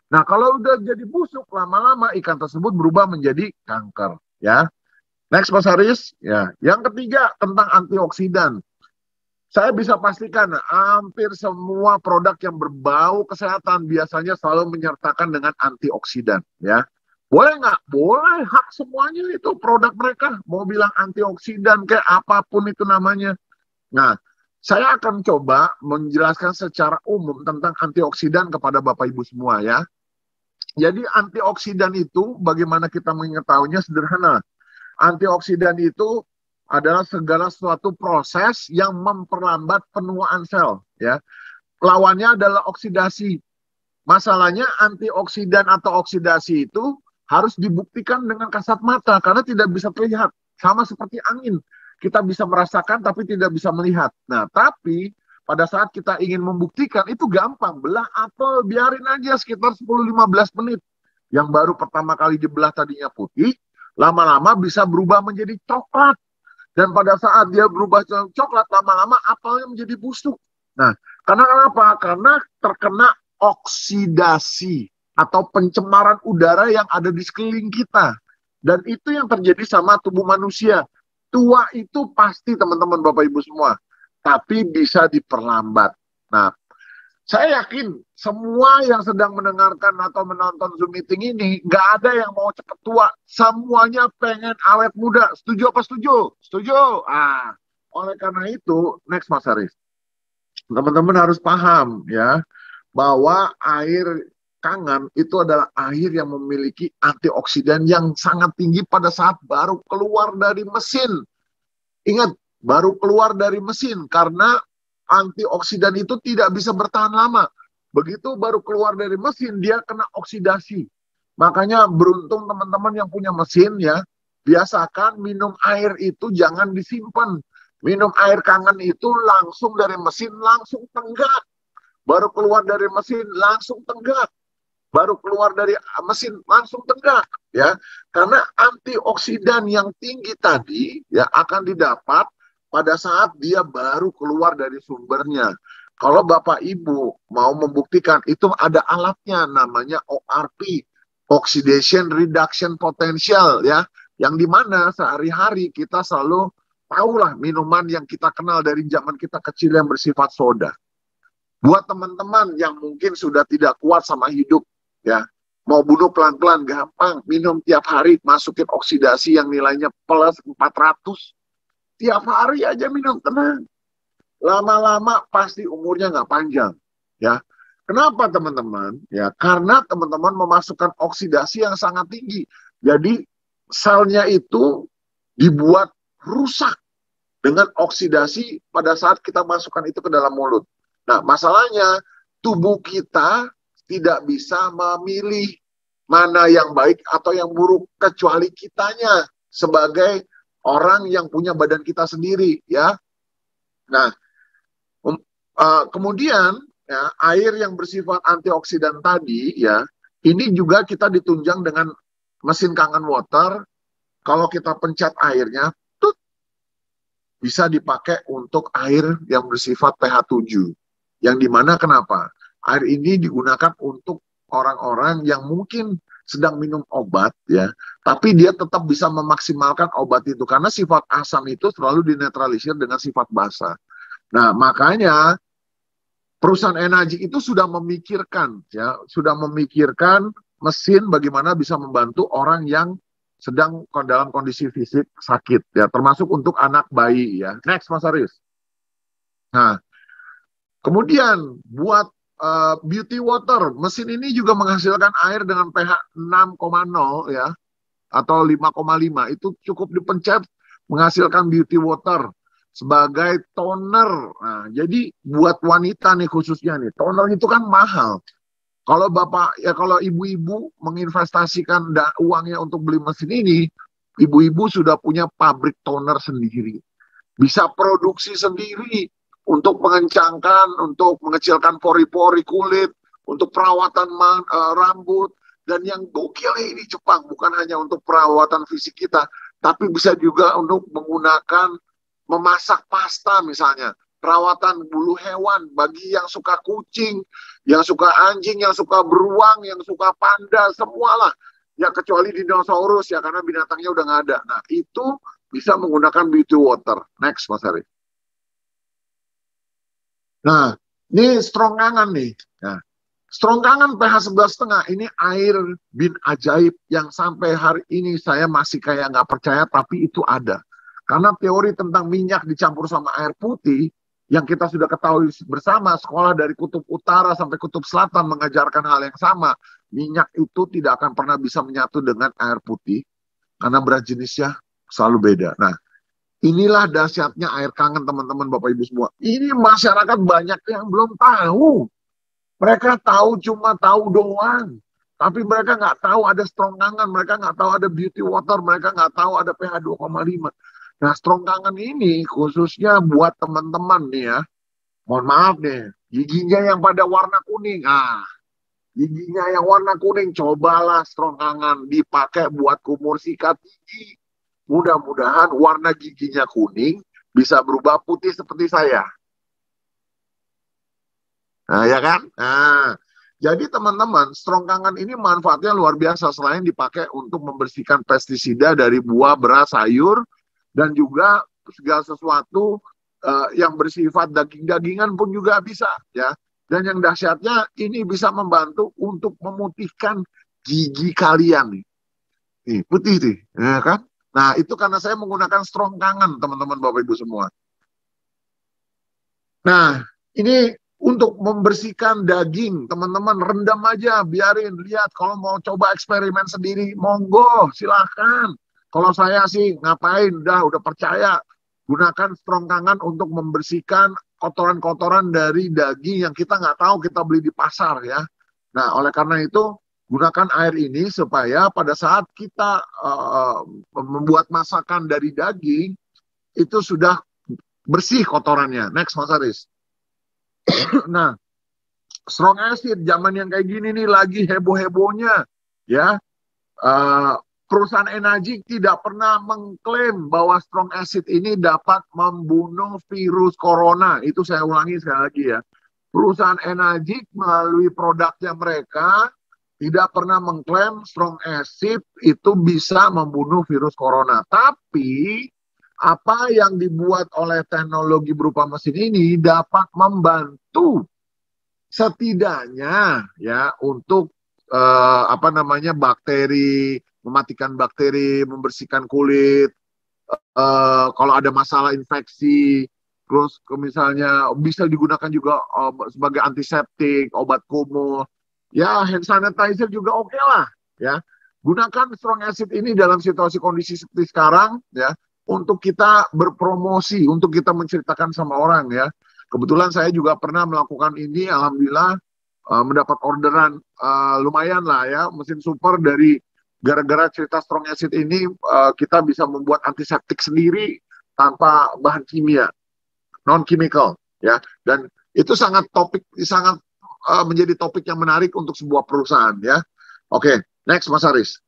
Nah, kalau udah jadi busuk, lama-lama ikan tersebut berubah menjadi kanker. Ya, next Mas Haris. Ya, yang ketiga tentang antioksidan. Saya bisa pastikan hampir semua produk yang berbau kesehatan biasanya selalu menyertakan dengan antioksidan. Ya, boleh nggak? Boleh, hak semuanya itu produk mereka. Mau bilang antioksidan kayak apapun itu namanya. Nah, saya akan coba menjelaskan secara umum tentang antioksidan kepada Bapak Ibu semua ya. Jadi antioksidan itu bagaimana kita mengetahuinya sederhana. Antioksidan itu adalah segala suatu proses yang memperlambat penuaan sel ya. Lawannya adalah oksidasi. Masalahnya antioksidan atau oksidasi itu harus dibuktikan dengan kasat mata karena tidak bisa terlihat. Sama seperti angin. Kita bisa merasakan tapi tidak bisa melihat. Nah, tapi pada saat kita ingin membuktikan itu gampang. Belah apel biarin aja sekitar 10-15 menit. Yang baru pertama kali dibelah tadinya putih, lama-lama bisa berubah menjadi coklat. Dan pada saat dia berubah coklat, lama-lama apelnya menjadi busuk. Nah, karena kenapa? Karena terkena oksidasi atau pencemaran udara yang ada di sekeliling kita. Dan itu yang terjadi sama tubuh manusia. Tua itu pasti teman-teman Bapak Ibu semua. Tapi bisa diperlambat. Nah, saya yakin semua yang sedang mendengarkan atau menonton Zoom meeting ini, nggak ada yang mau cepat tua. Semuanya pengen awet muda. Setuju apa setuju? Setuju. Oleh karena itu, next Mas Haris. Teman-teman harus paham ya, bahwa air kangen itu adalah air yang memiliki antioksidan yang sangat tinggi pada saat baru keluar dari mesin. Ingat, baru keluar dari mesin karena antioksidan itu tidak bisa bertahan lama. Begitu baru keluar dari mesin, dia kena oksidasi. Makanya beruntung teman-teman yang punya mesin ya, biasakan minum air itu jangan disimpan. Minum air kangen itu langsung dari mesin, langsung tenggak. Baru keluar dari mesin, langsung tenggak. Baru keluar dari mesin, langsung tenggak. Ya, karena antioksidan yang tinggi tadi ya akan didapat pada saat dia baru keluar dari sumbernya. Kalau Bapak Ibu mau membuktikan, itu ada alatnya namanya ORP, Oxidation Reduction Potential ya, yang dimana sehari-hari kita selalu tahulah minuman yang kita kenal dari zaman kita kecil yang bersifat soda. Buat teman-teman yang mungkin sudah tidak kuat sama hidup ya, mau bunuh pelan-pelan gampang, minum tiap hari, masukin oksidasi yang nilainya plus 400. Tiap hari aja minum, tenang. lama-lama pasti umurnya nggak panjang. Ya, kenapa teman-teman? Ya, karena teman-teman memasukkan oksidasi yang sangat tinggi. Jadi selnya itu dibuat rusak dengan oksidasi pada saat kita masukkan itu ke dalam mulut. Nah, masalahnya tubuh kita tidak bisa memilih mana yang baik atau yang buruk kecuali kitanya sebagai orang yang punya badan kita sendiri, ya. Nah, kemudian ya, air yang bersifat antioksidan tadi, ya, ini juga kita ditunjang dengan mesin Kangen Water. Kalau kita pencet airnya, tut, bisa dipakai untuk air yang bersifat pH 7. Yang dimana kenapa? Air ini digunakan untuk orang-orang yang mungkin sedang minum obat, ya, tapi dia tetap bisa memaksimalkan obat itu karena sifat asam itu selalu dinetralisir dengan sifat basa. Nah, makanya perusahaan energi itu sudah memikirkan, ya, sudah memikirkan mesin bagaimana bisa membantu orang yang sedang dalam kondisi fisik sakit, ya, termasuk untuk anak bayi, ya. Next, Mas Aris. Nah, kemudian buat beauty water, mesin ini juga menghasilkan air dengan pH 6,0, ya, atau 5,5. Itu cukup dipencet menghasilkan beauty water sebagai toner. Nah, jadi buat wanita nih khususnya nih, toner itu kan mahal. Kalau bapak, ya kalau ibu-ibu menginvestasikan uangnya untuk beli mesin ini, ibu-ibu sudah punya pabrik toner sendiri. Bisa produksi sendiri untuk mengencangkan, untuk mengecilkan pori-pori kulit, untuk perawatan rambut. Dan yang gokil ini Jepang, bukan hanya untuk perawatan fisik kita, tapi bisa juga untuk menggunakan memasak pasta misalnya. Perawatan bulu hewan bagi yang suka kucing, yang suka anjing, yang suka beruang, yang suka panda, semualah. Ya kecuali dinosaurus ya, karena binatangnya udah nggak ada. Nah itu bisa menggunakan beauty water. Next, Mas Ari. Nah, ini strong kangen nih. Nah, strong kangen pH 11,5 ini air bin ajaib yang sampai hari ini saya masih kayak nggak percaya, tapi itu ada. Karena teori tentang minyak dicampur sama air putih yang kita sudah ketahui bersama, sekolah dari kutub utara sampai kutub selatan mengajarkan hal yang sama. Minyak itu tidak akan pernah bisa menyatu dengan air putih karena berat jenisnya selalu beda. Nah, inilah dahsyatnya air kangen teman-teman Bapak Ibu semua. Ini masyarakat banyak yang belum tahu. Mereka tahu cuma tahu doang. Tapi mereka nggak tahu ada strong kangen, mereka nggak tahu ada beauty water, mereka nggak tahu ada pH 2,5. Nah, strong kangen ini khususnya buat teman-teman nih ya. Mohon maaf nih, giginya yang pada warna kuning. Ah, giginya yang warna kuning, cobalah strong kangen dipakai buat kumur sikat gigi. Mudah-mudahan warna giginya kuning bisa berubah putih seperti saya. Nah, ya kan? Nah, jadi teman-teman, strong kangen ini manfaatnya luar biasa selain dipakai untuk membersihkan pestisida dari buah, beras, sayur, dan juga segala sesuatu yang bersifat daging-dagingan pun juga bisa, ya. Dan yang dahsyatnya ini bisa membantu untuk memutihkan gigi kalian nih. Nih, putih nih, ya kan? Nah, itu karena saya menggunakan strong kangen, teman-teman Bapak Ibu semua. Nah, ini untuk membersihkan daging, teman-teman rendam aja, biarin, lihat. Kalau mau coba eksperimen sendiri, monggo, silahkan. Kalau saya sih ngapain, udah percaya. Gunakan strong kangen untuk membersihkan kotoran-kotoran dari daging yang kita nggak tahu kita beli di pasar ya. Nah, oleh karena itu, gunakan air ini supaya pada saat kita membuat masakan dari daging, itu sudah bersih kotorannya. Next, Mas Aris. Nah, strong acid zaman yang kayak gini nih lagi heboh-hebohnya ya. Perusahaan energi tidak pernah mengklaim bahwa strong acid ini dapat membunuh virus corona. Itu saya ulangi sekali lagi ya. Perusahaan energi melalui produknya mereka tidak pernah mengklaim strong acid itu bisa membunuh virus corona. Tapi apa yang dibuat oleh teknologi berupa mesin ini dapat membantu setidaknya ya untuk bakteri, mematikan bakteri, membersihkan kulit, kalau ada masalah infeksi, terus misalnya bisa digunakan juga sebagai antiseptik, obat kumur, ya hand sanitizer juga oke lah, ya. Gunakan strong acid ini dalam situasi kondisi seperti sekarang, ya, untuk kita berpromosi, untuk kita menceritakan sama orang, ya. Kebetulan saya juga pernah melakukan ini, alhamdulillah mendapat orderan lumayan lah ya, mesin super dari gara-gara cerita strong acid ini kita bisa membuat antiseptik sendiri tanpa bahan kimia, non chemical, ya. Dan itu sangat menjadi topik yang menarik untuk sebuah perusahaan, ya. Oke, next Mas Aris.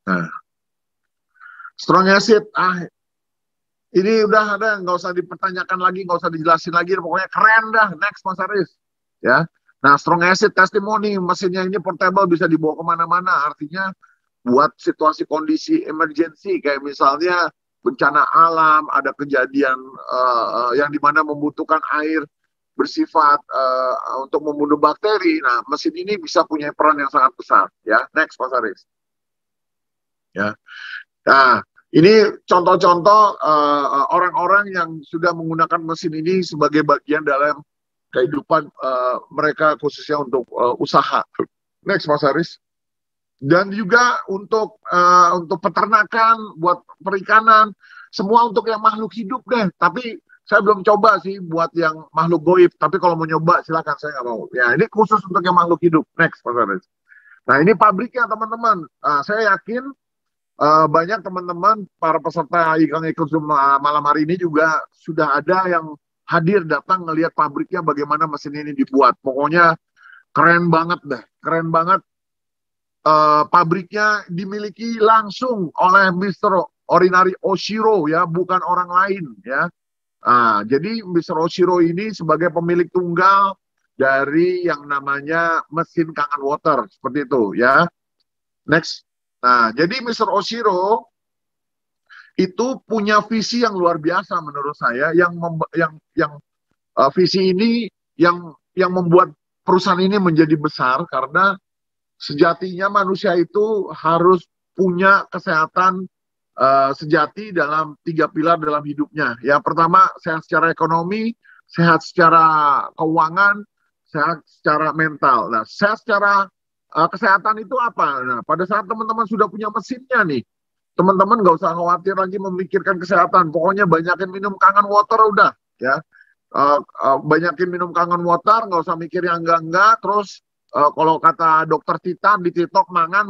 Nah, strong acid, ini udah ada, nggak usah dipertanyakan lagi, nggak usah dijelasin lagi, pokoknya keren dah. Next Mas Aris, ya. Nah, strong acid testimoni, mesinnya ini portable, bisa dibawa kemana-mana, artinya buat situasi kondisi emergency, kayak misalnya bencana alam, ada kejadian yang dimana membutuhkan air bersifat untuk membunuh bakteri. Nah, mesin ini bisa punya peran yang sangat besar, ya. Next Mas Aris, ya. Nah, ini contoh-contoh orang-orang yang sudah menggunakan mesin ini sebagai bagian dalam kehidupan mereka, khususnya untuk usaha. Next Mas Aris. Dan juga untuk peternakan, buat perikanan, semua untuk yang makhluk hidup deh. Tapi saya belum coba sih buat yang makhluk goib. Tapi kalau mau nyoba silakan, saya nggak mau. Ya, ini khusus untuk yang makhluk hidup. Next Mas Aris. Nah, ini pabriknya teman-teman. Saya yakin banyak teman-teman para peserta yang ikut Zoom malam hari ini juga sudah ada yang hadir datang ngelihat pabriknya bagaimana mesin ini dibuat. Pokoknya keren banget deh, keren banget. Pabriknya dimiliki langsung oleh Mr. Orinari Oshiro, ya, bukan orang lain, ya. Jadi Mr. Oshiro ini sebagai pemilik tunggal dari yang namanya mesin Kangen Water, seperti itu, ya. Next. Nah, jadi Mr. Oshiro itu punya visi yang luar biasa menurut saya, yang visi ini yang membuat perusahaan ini menjadi besar, karena sejatinya manusia itu harus punya kesehatan sejati dalam 3 pilar dalam hidupnya. Yang pertama, sehat secara ekonomi, sehat secara keuangan, sehat secara mental. Nah, sehat secara kesehatan itu apa? Nah, pada saat teman-teman sudah punya mesinnya nih, teman-teman nggak usah khawatir lagi memikirkan kesehatan. Pokoknya banyakin minum Kangen Water udah, ya. Banyakin minum Kangen Water, nggak usah mikir yang enggak-enggak. Terus kalau kata dokter Tita di TikTok, mangan,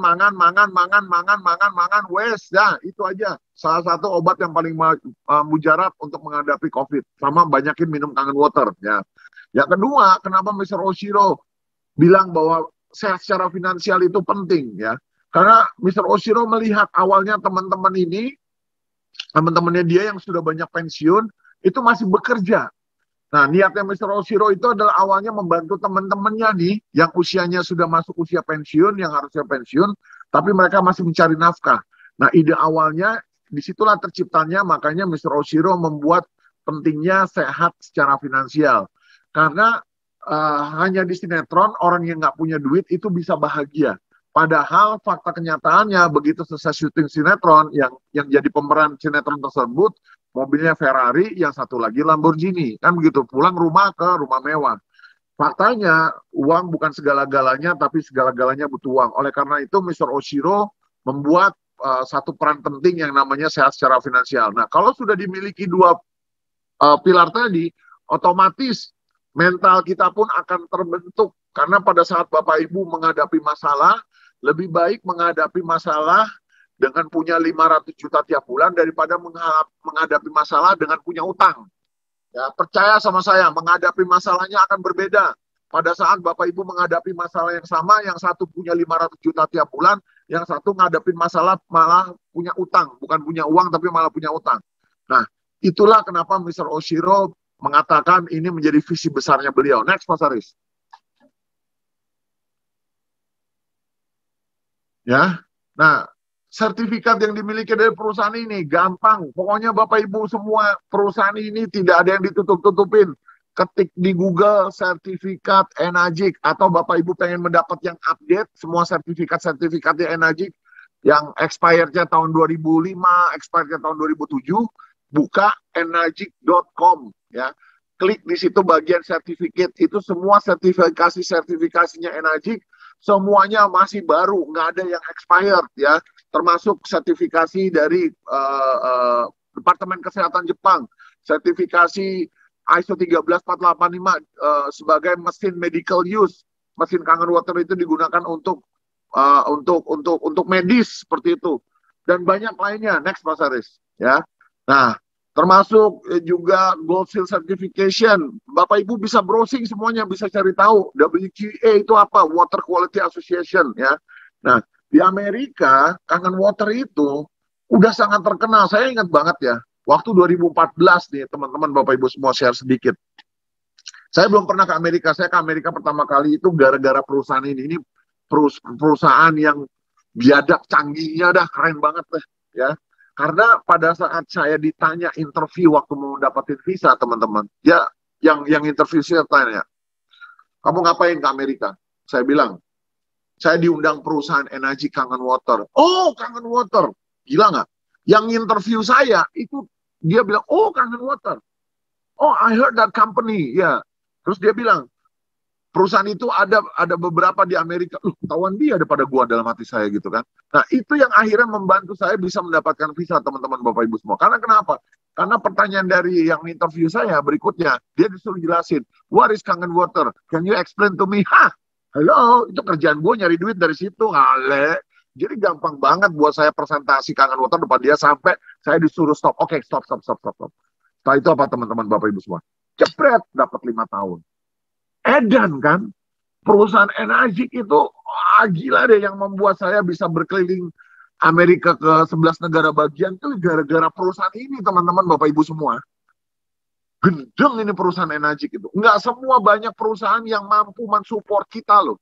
wes, ya, itu aja. Salah satu obat yang paling mujarab untuk menghadapi COVID. Sama banyakin minum Kangen Water, ya. Yang kedua, kenapa Mr. Oshiro bilang bahwa sehat secara finansial itu penting, ya. Karena Mr. Oshiro melihat awalnya teman-temannya dia yang sudah banyak pensiun, itu masih bekerja. Nah, niatnya Mr. Oshiro itu adalah awalnya membantu teman-temannya nih, yang usianya sudah masuk usia pensiun, yang harusnya pensiun, tapi mereka masih mencari nafkah. Nah, ide awalnya, disitulah terciptanya, makanya Mr. Oshiro membuat pentingnya sehat secara finansial. Karena hanya di sinetron, orang yang nggak punya duit itu bisa bahagia. Padahal fakta kenyataannya, begitu selesai syuting sinetron, yang jadi pemeran sinetron tersebut, mobilnya Ferrari, yang satu lagi Lamborghini, kan begitu, pulang rumah ke rumah mewah. Faktanya uang bukan segala-galanya, tapi segala-galanya butuh uang. Oleh karena itu Mr. Oshiro membuat satu peran penting yang namanya sehat secara finansial. Nah, kalau sudah dimiliki 2 pilar tadi, otomatis mental kita pun akan terbentuk. Karena pada saat Bapak Ibu menghadapi masalah, lebih baik menghadapi masalah dengan punya 500 juta tiap bulan daripada menghadapi masalah dengan punya utang. Ya, percaya sama saya, menghadapi masalahnya akan berbeda. Pada saat Bapak Ibu menghadapi masalah yang sama, yang satu punya 500 juta tiap bulan, yang satu menghadapi masalah malah punya utang. Bukan punya uang, tapi malah punya utang. Nah, itulah kenapa Mr. Oshiro mengatakan ini menjadi visi besarnya beliau. Next, Mas Aris. Ya, nah, sertifikat yang dimiliki dari perusahaan ini gampang. Pokoknya Bapak Ibu semua, perusahaan ini tidak ada yang ditutup-tutupin. Ketik di Google sertifikat Enagic, atau Bapak Ibu pengen mendapat yang update semua sertifikatnya Enagic yang expirednya tahun 2005, expirednya tahun 2007, buka www.enagic.com ya. Klik di situ bagian sertifikat, itu semua sertifikasinya Enagic, semuanya masih baru, nggak ada yang expired ya, termasuk sertifikasi dari Departemen Kesehatan Jepang, sertifikasi ISO 13485 sebagai mesin medical use, mesin kangen water itu digunakan untuk medis seperti itu, dan banyak lainnya. Next Mas Aris ya. Nah, termasuk juga Gold Seal Certification. Bapak Ibu bisa browsing semuanya, bisa cari tahu. WQA itu apa? Water Quality Association ya. Nah, di Amerika Kangen Water itu udah sangat terkenal. Saya ingat banget ya, waktu 2014 nih teman-teman Bapak Ibu semua share sedikit. Saya belum pernah ke Amerika. Saya ke Amerika pertama kali itu gara-gara perusahaan ini. Ini perusahaan yang biadab canggihnya dah, keren banget deh ya. Karena pada saat saya ditanya interview waktu mau dapetin visa, teman-teman, ya yang interview saya tanya, kamu ngapain ke Amerika? Saya bilang, saya diundang perusahaan Enagic Kangen Water. Oh, Kangen Water, gila nggak? Yang interview saya itu dia bilang, oh Kangen Water. Oh, I heard that company, ya. Terus dia bilang, perusahaan itu ada beberapa di Amerika. Ketahuan dia daripada gua, dalam hati saya gitu kan. Nah, itu yang akhirnya membantu saya bisa mendapatkan visa, teman-teman Bapak Ibu semua. Karena kenapa? Karena pertanyaan dari yang interview saya berikutnya, dia disuruh jelasin, what is Kangen Water? Can you explain to me? Hah? Halo, itu kerjaan gue nyari duit dari situ, ngale. Jadi gampang banget buat saya presentasi Kangen Water depan dia sampai saya disuruh stop. Oke, stop. Setelah itu apa teman-teman Bapak Ibu semua? Jepret, dapat 5 tahun. Edan kan, perusahaan Enagic itu gila deh, yang membuat saya bisa berkeliling Amerika ke 11 negara bagian itu gara-gara perusahaan ini, teman-teman Bapak Ibu semua. Gendeng ini perusahaan Enagic itu. Nggak semua, banyak perusahaan yang mampu mensupport kita loh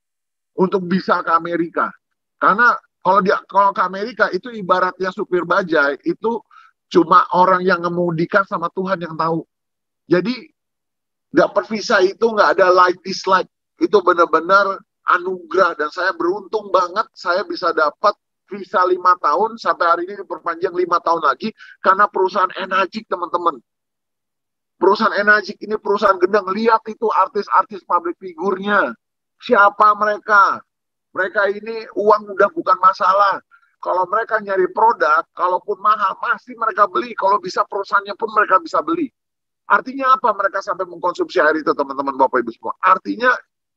untuk bisa ke Amerika. Karena kalau ke Amerika itu ibaratnya supir bajai, itu cuma orang yang ngemudikan sama Tuhan yang tahu. Jadi dapat visa itu nggak ada like dislike, itu benar-benar anugerah, dan saya beruntung banget saya bisa dapat visa 5 tahun sampai hari ini diperpanjang 5 tahun lagi karena perusahaan Enagic, teman-teman. Perusahaan Enagic ini perusahaan gendang. Lihat itu artis-artis public figurnya, siapa mereka? Mereka ini uang udah bukan masalah. Kalau mereka nyari produk, kalaupun mahal pasti mereka beli. Kalau bisa perusahaannya pun mereka bisa beli. Artinya apa mereka sampai mengkonsumsi air itu, teman-teman Bapak Ibu semua? Artinya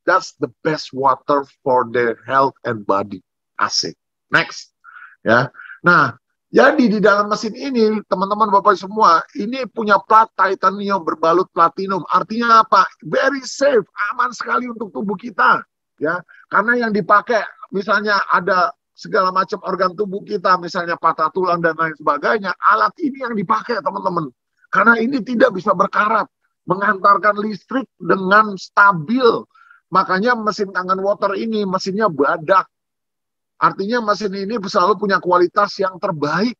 that's the best water for their health and body. Asik. Next. Ya. Nah, jadi di dalam mesin ini, teman-teman Bapak Ibu semua, ini punya plat titanium berbalut platinum. Artinya apa? Very safe, aman sekali untuk tubuh kita. Ya, karena yang dipakai misalnya ada segala macam organ tubuh kita, misalnya patah tulang dan lain sebagainya, alat ini yang dipakai, teman-teman. Karena ini tidak bisa berkarat, mengantarkan listrik dengan stabil. Makanya mesin Kangen Water ini, mesinnya badak. Artinya mesin ini selalu punya kualitas yang terbaik.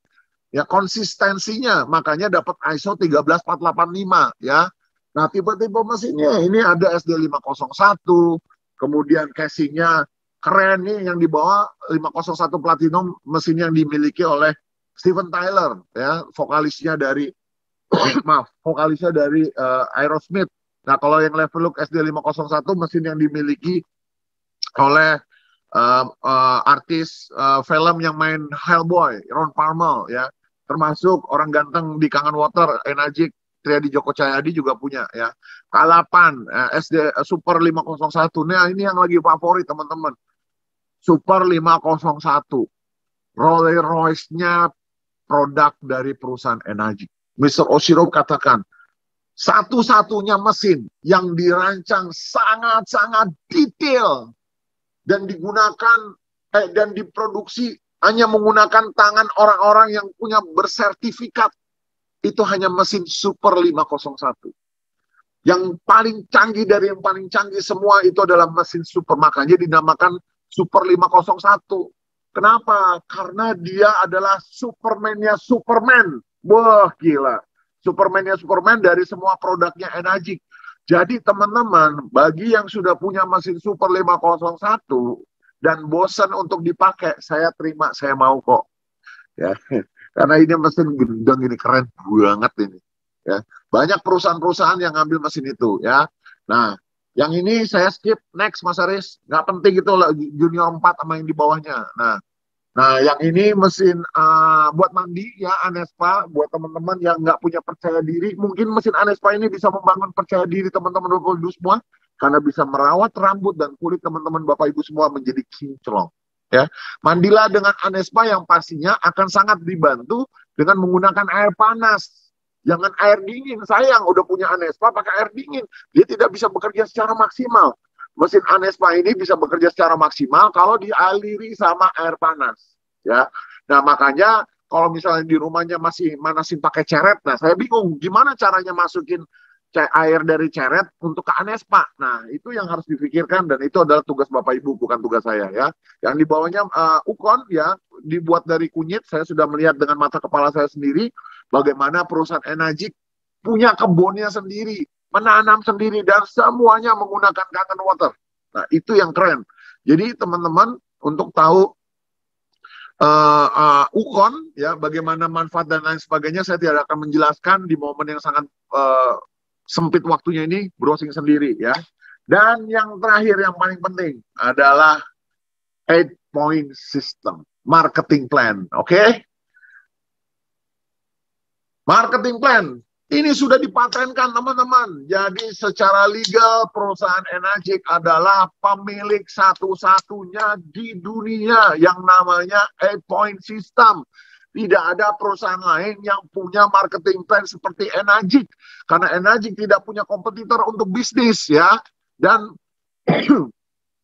Ya, konsistensinya. Makanya dapat ISO 13485. Ya. Nah, tipe-tipe mesinnya, ini ada SD501. Kemudian casingnya keren nih, yang dibawa 501 Platinum, mesin yang dimiliki oleh Steven Tyler. Ya, vokalisnya dari Aerosmith. Nah, kalau yang level look SD501, mesin yang dimiliki oleh artis film yang main Hellboy, Ron Palmer ya. Termasuk orang ganteng di Kangen Water, Enagic, Triadi Joko Cahyadi juga punya ya. K8, SD Super 501. Nah, ini yang lagi favorit, teman-teman. Super 501. Rolls Royce-nya produk dari perusahaan Enagic. Mr. Oshiro katakan, satu-satunya mesin yang dirancang sangat-sangat detail dan digunakan dan diproduksi hanya menggunakan tangan orang-orang yang punya bersertifikat. Itu hanya mesin Super 501. Yang paling canggih dari yang paling canggih semua itu adalah mesin super. Makanya dinamakan Super 501. Kenapa? Karena dia adalah Superman-nya Superman. Wah, gila. Superman-nya Superman dari semua produknya Enagic. Jadi teman-teman, bagi yang sudah punya mesin Super 501 dan bosan untuk dipakai, saya terima, saya mau kok. Ya. Karena ini mesin gendeng, ini keren banget ini. Ya. Banyak perusahaan-perusahaan yang ngambil mesin itu ya. Nah, yang ini saya skip, next Mas Aris. Nggak penting itu junior 4 sama yang di bawahnya. Nah, yang ini mesin buat mandi ya, Anespa. Buat teman-teman yang nggak punya percaya diri, mungkin mesin Anespa ini bisa membangun percaya diri teman-teman Bapak Ibu semua, karena bisa merawat rambut dan kulit teman-teman Bapak Ibu semua menjadi kinclong. Ya, mandilah dengan Anespa yang pastinya akan sangat dibantu dengan menggunakan air panas. Jangan air dingin. Sayang, udah punya Anespa pakai air dingin, dia tidak bisa bekerja secara maksimal. Mesin Anespa ini bisa bekerja secara maksimal kalau dialiri sama air panas. Ya, nah makanya kalau misalnya di rumahnya masih manasin pakai ceret, nah saya bingung gimana caranya masukin air dari ceret untuk ke Anespa. Nah itu yang harus dipikirkan dan itu adalah tugas Bapak Ibu, bukan tugas saya ya. Yang di bawahnya Ukon ya, dibuat dari kunyit. Saya sudah melihat dengan mata kepala saya sendiri bagaimana perusahaan Enagic punya kebunnya sendiri, menanam sendiri, dan semuanya menggunakan kangen water. Nah, itu yang keren. Jadi, teman-teman, untuk tahu Ukon, ya, bagaimana manfaat dan lain sebagainya, saya tidak akan menjelaskan di momen yang sangat sempit waktunya ini, browsing sendiri, ya. Dan yang terakhir, yang paling penting, adalah 8-point system, marketing plan, oke? Marketing plan. Ini sudah dipatenkan, teman-teman. Jadi secara legal, perusahaan Enagic adalah pemilik satu-satunya di dunia yang namanya 8-point system. Tidak ada perusahaan lain yang punya marketing plan seperti Enagic. Karena Enagic tidak punya kompetitor untuk bisnis, ya. Dan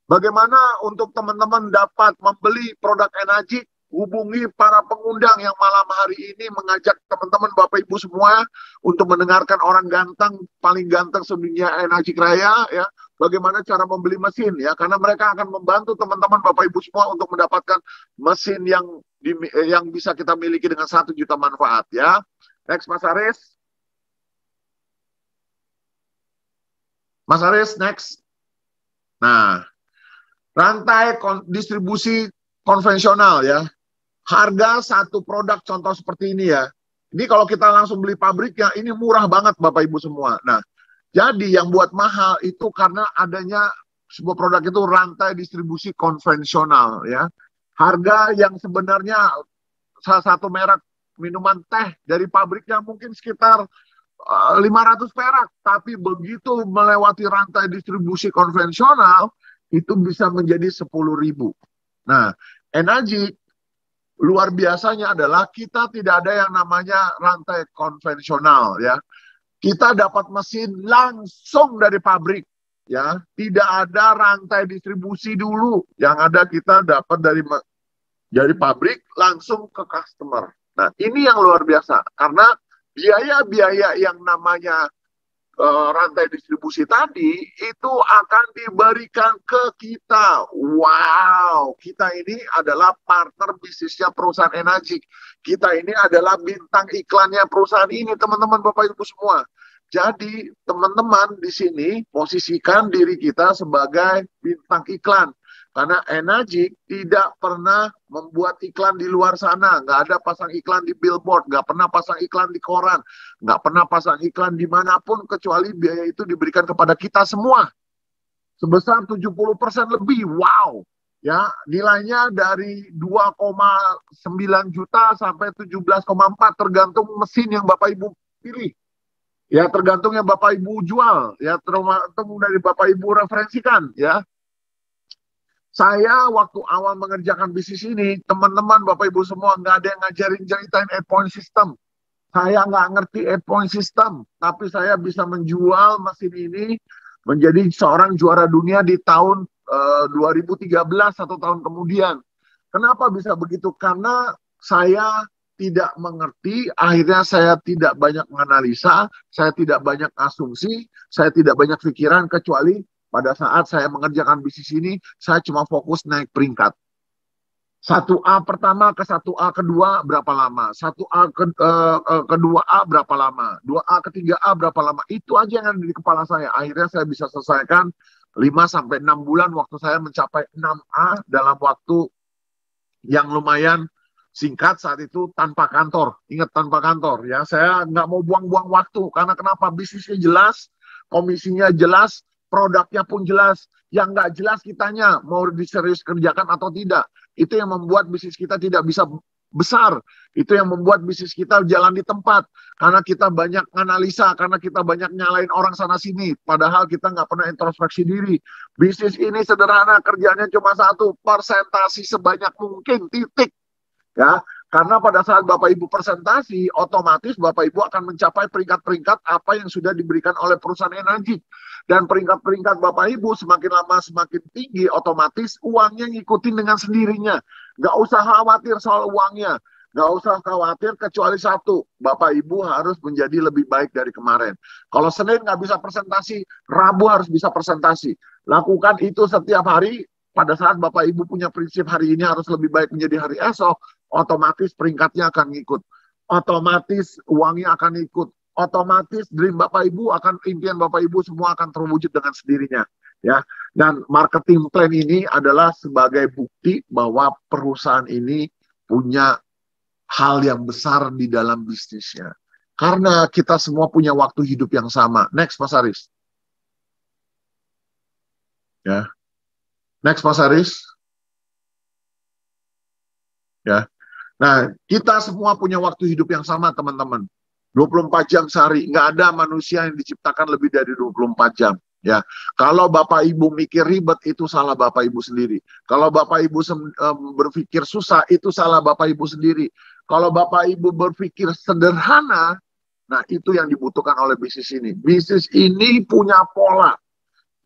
bagaimana untuk teman-teman dapat membeli produk Enagic? Hubungi para pengundang yang malam hari ini mengajak teman-teman Bapak Ibu semua untuk mendengarkan orang ganteng, paling ganteng sedunia Enagic Raya, ya. Bagaimana cara membeli mesin, ya, karena mereka akan membantu teman-teman Bapak Ibu semua untuk mendapatkan mesin yang bisa kita miliki dengan 1 juta manfaat, ya. Next, Mas Aris. Mas Aris, next. Nah, rantai distribusi konvensional, ya. Harga satu produk contoh seperti ini ya. Ini kalau kita langsung beli pabriknya, ini murah banget Bapak Ibu semua. Nah, jadi yang buat mahal itu karena adanya sebuah produk itu rantai distribusi konvensional ya. Harga yang sebenarnya salah satu merek minuman teh dari pabriknya mungkin sekitar 500 perak. Tapi begitu melewati rantai distribusi konvensional, itu bisa menjadi 10.000. Nah, Enagic luar biasanya adalah kita tidak ada yang namanya rantai konvensional ya. Kita dapat mesin langsung dari pabrik ya. Tidak ada rantai distribusi dulu. Yang ada kita dapat dari pabrik langsung ke customer. Nah, ini yang luar biasa karena biaya-biaya yang namanya rantai distribusi tadi itu akan diberikan ke kita. Wow, kita ini adalah partner bisnisnya perusahaan Enagic. Kita ini adalah bintang iklannya perusahaan ini, teman-teman Bapak Ibu semua. Jadi, teman-teman di sini posisikan diri kita sebagai bintang iklan. Karena Enagic tidak pernah membuat iklan di luar sana. Nggak ada pasang iklan di billboard, nggak pernah pasang iklan di koran, nggak pernah pasang iklan dimanapun, kecuali biaya itu diberikan kepada kita semua. Sebesar 70% lebih. Wow! Ya, nilainya dari 2,9 juta sampai 17,4 tergantung mesin yang Bapak Ibu pilih. Ya, tergantung yang Bapak Ibu jual. Ya, tergantung dari Bapak Ibu referensikan. Ya. Saya waktu awal mengerjakan bisnis ini, teman-teman Bapak Ibu semua nggak ada yang ngajarin ceritain 8-point system. Saya nggak ngerti 8-point system, tapi saya bisa menjual mesin ini menjadi seorang juara dunia di tahun 2013 atau tahun kemudian. Kenapa bisa begitu? Karena saya tidak mengerti, akhirnya saya tidak banyak menganalisa, saya tidak banyak asumsi, saya tidak banyak pikiran, kecuali pada saat saya mengerjakan bisnis ini, saya cuma fokus naik peringkat. 1A pertama ke 1A kedua berapa lama? 1A ke 2A berapa lama? 2A ke 3A berapa lama? Itu aja yang ada di kepala saya. Akhirnya saya bisa selesaikan 5-6 bulan waktu saya mencapai 6A dalam waktu yang lumayan Singkat saat itu tanpa kantor. Ingat tanpa kantor ya. Saya nggak mau buang-buang waktu. Karena kenapa? Bisnisnya jelas, komisinya jelas, produknya pun jelas. Yang nggak jelas kitanya mau diserius kerjakan atau tidak. Itu yang membuat bisnis kita tidak bisa besar. Itu yang membuat bisnis kita jalan di tempat. Karena kita banyak analisa, karena kita banyak nyalain orang sana-sini. Padahal kita nggak pernah introspeksi diri. Bisnis ini sederhana, kerjanya cuma satu, presentasi sebanyak mungkin, titik. Ya, karena pada saat Bapak Ibu presentasi, otomatis Bapak Ibu akan mencapai peringkat-peringkat apa yang sudah diberikan oleh perusahaan energi. Dan peringkat-peringkat Bapak Ibu semakin lama semakin tinggi, otomatis uangnya ngikutin dengan sendirinya. Nggak usah khawatir soal uangnya. Nggak usah khawatir kecuali satu, Bapak Ibu harus menjadi lebih baik dari kemarin. Kalau Senin nggak bisa presentasi, Rabu harus bisa presentasi. Lakukan itu setiap hari. Pada saat Bapak Ibu punya prinsip hari ini harus lebih baik menjadi hari esok, otomatis peringkatnya akan ngikut. Otomatis uangnya akan ikut. Otomatis dream Bapak Ibu akan, impian Bapak Ibu semua akan terwujud dengan sendirinya. Ya, dan marketing plan ini adalah sebagai bukti bahwa perusahaan ini punya hal yang besar di dalam bisnisnya. Karena kita semua punya waktu hidup yang sama. Next, Mas Aris. Ya. Next, Mas Aris. Ya. Nah, kita semua punya waktu hidup yang sama, teman-teman. 24 jam sehari. Nggak ada manusia yang diciptakan lebih dari 24 jam. Ya, kalau Bapak Ibu mikir ribet, itu salah Bapak Ibu sendiri. Kalau Bapak Ibu berpikir susah, itu salah Bapak Ibu sendiri. Kalau Bapak Ibu berpikir sederhana, nah itu yang dibutuhkan oleh bisnis ini. Bisnis ini punya pola.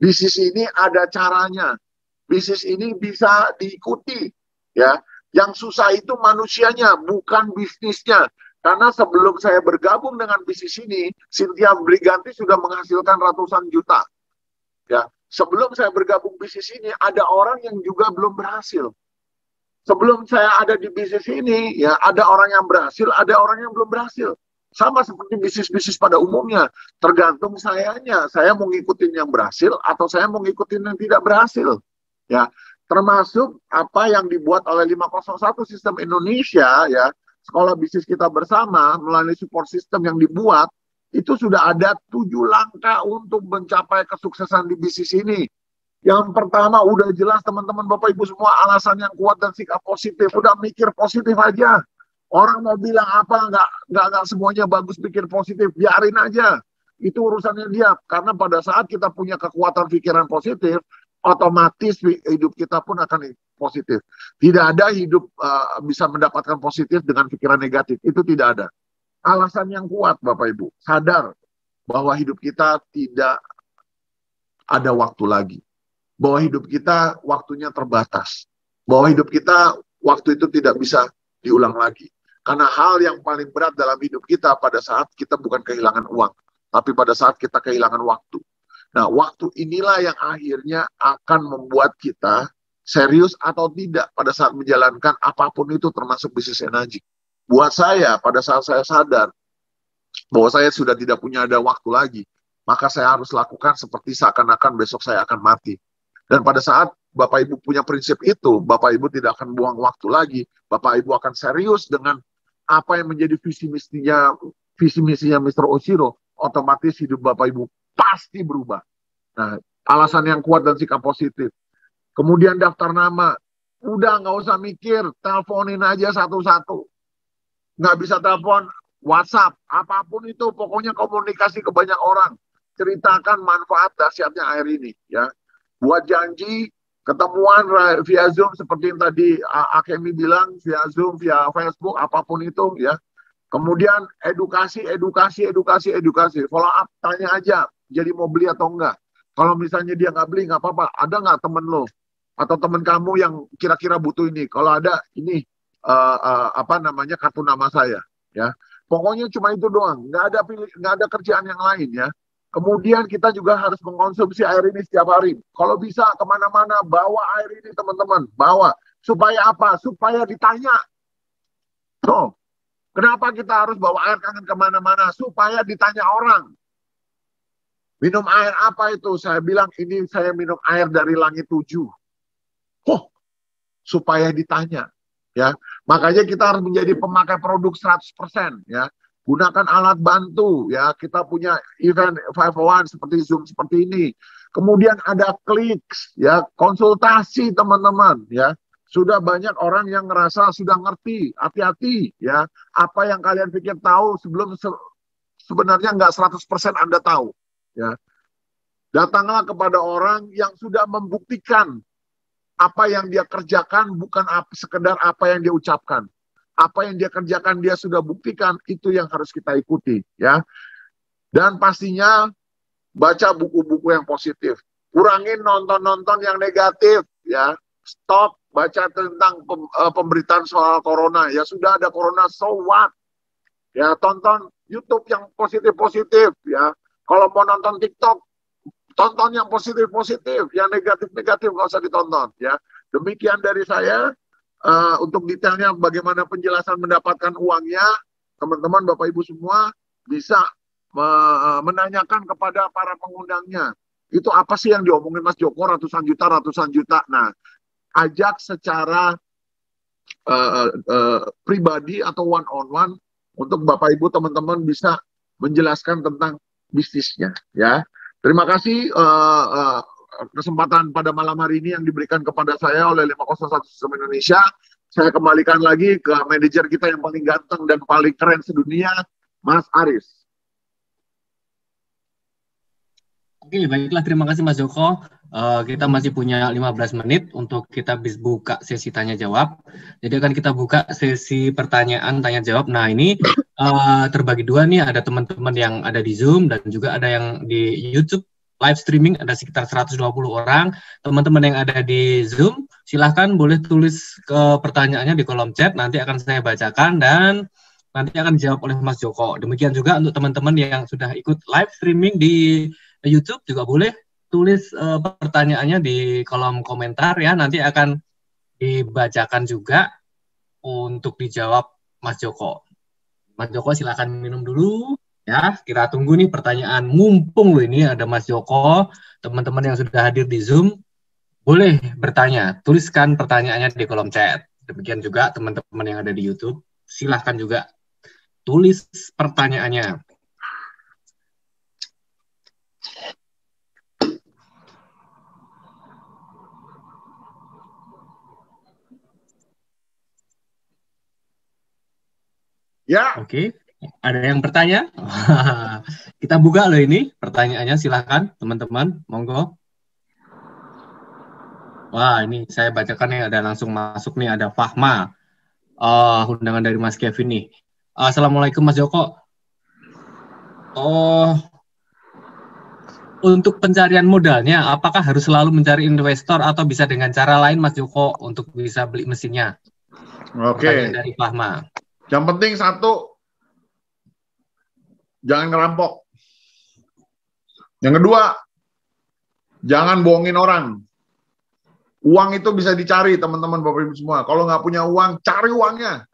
Bisnis ini ada caranya. Bisnis ini bisa diikuti, ya. Yang susah itu manusianya, bukan bisnisnya. Karena sebelum saya bergabung dengan bisnis ini, Cynthia Briganti sudah menghasilkan ratusan juta. Ya, sebelum saya bergabung bisnis ini, ada orang yang juga belum berhasil. Sebelum saya ada di bisnis ini, ya ada orang yang berhasil, ada orang yang belum berhasil. Sama seperti bisnis-bisnis pada umumnya, tergantung sayanya. Saya mau ngikutin yang berhasil atau saya mau ngikutin yang tidak berhasil. Ya, termasuk apa yang dibuat oleh 501 Sistem Indonesia, ya, sekolah bisnis kita bersama melalui support system yang dibuat, itu sudah ada 7 langkah untuk mencapai kesuksesan di bisnis ini. Yang pertama udah jelas teman-teman Bapak Ibu semua, alasan yang kuat dan sikap positif. Udah mikir positif aja. Orang mau bilang apa, nggak semuanya bagus pikir positif, biarin aja. Itu urusannya dia. Karena pada saat kita punya kekuatan pikiran positif, otomatis hidup kita pun akan positif. Tidak ada hidup bisa mendapatkan positif dengan pikiran negatif. Itu tidak ada. Alasan yang kuat, Bapak Ibu. Sadar bahwa hidup kita tidak ada waktu lagi. Bahwa hidup kita waktunya terbatas. Bahwa hidup kita waktu itu tidak bisa diulang lagi. Karena hal yang paling berat dalam hidup kita pada saat kita bukan kehilangan uang, tapi pada saat kita kehilangan waktu. Nah, waktu inilah yang akhirnya akan membuat kita serius atau tidak pada saat menjalankan apapun itu, termasuk bisnis energi. Buat saya, pada saat saya sadar bahwa saya sudah tidak punya ada waktu lagi, maka saya harus lakukan seperti seakan-akan besok saya akan mati. Dan pada saat Bapak Ibu punya prinsip itu, Bapak Ibu tidak akan buang waktu lagi, Bapak Ibu akan serius dengan apa yang menjadi visi misinya Mr. Oshiro, otomatis hidup Bapak Ibu pasti berubah. Nah, alasan yang kuat dan sikap positif. Kemudian daftar nama. Udah nggak usah mikir, teleponin aja satu-satu. Nggak bisa telepon, WhatsApp, apapun itu, pokoknya komunikasi ke banyak orang. Ceritakan manfaat dahsyatnya air ini. Ya, buat janji, ketemuan via Zoom seperti yang tadi Akemi bilang, via Zoom, via Facebook, apapun itu, ya. Kemudian edukasi. Follow up, tanya aja, jadi mau beli atau enggak. Kalau misalnya dia nggak beli, nggak apa-apa. Ada nggak temen lo atau temen kamu yang kira-kira butuh ini? Kalau ada, ini kartu nama saya. Ya, pokoknya cuma itu doang. Nggak ada kerjaan yang lain, ya. Kemudian kita juga harus mengkonsumsi air ini setiap hari. Kalau bisa kemana-mana, bawa air ini teman-teman. Bawa. Supaya apa? Supaya ditanya. So, kenapa kita harus bawa air kangen kemana-mana? Supaya ditanya orang. Minum air apa itu? Saya bilang, ini saya minum air dari langit 7. Supaya ditanya. Ya, Makanya kita harus menjadi pemakai produk 100% ya. Gunakan alat bantu ya. Kita punya event 501 seperti Zoom seperti ini. Kemudian ada Kliks ya, konsultasi teman-teman ya. Sudah banyak orang yang ngerasa sudah ngerti, hati-hati ya. Apa yang kalian pikir tahu sebelum sebenarnya nggak 100% Anda tahu ya. Datanglah kepada orang yang sudah membuktikan apa yang dia kerjakan bukan sekedar apa yang dia ucapkan. Apa yang dia kerjakan dia sudah buktikan, itu yang harus kita ikuti ya. Dan pastinya baca buku-buku yang positif. Kurangin nonton-nonton yang negatif ya. Stop baca tentang pemberitaan soal corona. Ya sudah ada corona, so what? Ya tonton YouTube yang positif-positif ya. Kalau mau nonton TikTok, tonton yang positif-positif, yang negatif-negatif nggak usah ditonton ya. Demikian dari saya. Untuk detailnya bagaimana penjelasan mendapatkan uangnya, teman-teman Bapak Ibu semua bisa menanyakan kepada para pengundangnya. Itu apa sih yang diomongin Mas Joko, ratusan juta. Nah, ajak secara pribadi atau one on one untuk Bapak Ibu teman-teman bisa menjelaskan tentang bisnisnya ya. Terima kasih kesempatan pada malam hari ini yang diberikan kepada saya oleh 501 Sistem Indonesia. Saya kembalikan lagi ke manajer kita yang paling ganteng dan paling keren sedunia, Mas Aris. Oke, baiklah. Terima kasih Mas Joko. Kita masih punya 15 menit untuk kita bisa buka sesi tanya-jawab. Jadi akan kita buka sesi pertanyaan tanya-jawab. Nah, ini terbagi dua nih. Ada teman-teman yang ada di Zoom dan juga ada yang di YouTube. Live streaming ada sekitar 120 orang. Teman-teman yang ada di Zoom, silahkan boleh tulis ke pertanyaannya di kolom chat. Nanti akan saya bacakan dan nanti akan dijawab oleh Mas Joko. Demikian juga untuk teman-teman yang sudah ikut live streaming di YouTube juga boleh tulis pertanyaannya di kolom komentar ya. Nanti akan dibacakan juga untuk dijawab Mas Joko. Mas Joko silakan minum dulu. Ya, kita tunggu nih pertanyaan. Mumpung loh ini ada Mas Joko, teman-teman yang sudah hadir di Zoom, boleh bertanya. Tuliskan pertanyaannya di kolom chat. Demikian juga teman-teman yang ada di YouTube, silahkan juga tulis pertanyaannya. Ya. Oke. Ada yang bertanya? Kita buka loh ini pertanyaannya, silahkan teman-teman, monggo. Wah, ini saya bacakan nih, ada langsung masuk nih, ada Fahma, undangan dari Mas Kevin nih. Assalamualaikum Mas Joko. Untuk pencarian modalnya, apakah harus selalu mencari investor atau bisa dengan cara lain Mas Joko untuk bisa beli mesinnya? Oke. Pertanyaan dari Fahma. Yang penting satu, jangan ngerampok. Yang kedua, jangan bohongin orang. Uang itu bisa dicari, teman-teman Bapak Ibu semua. Kalau nggak punya uang, cari uangnya.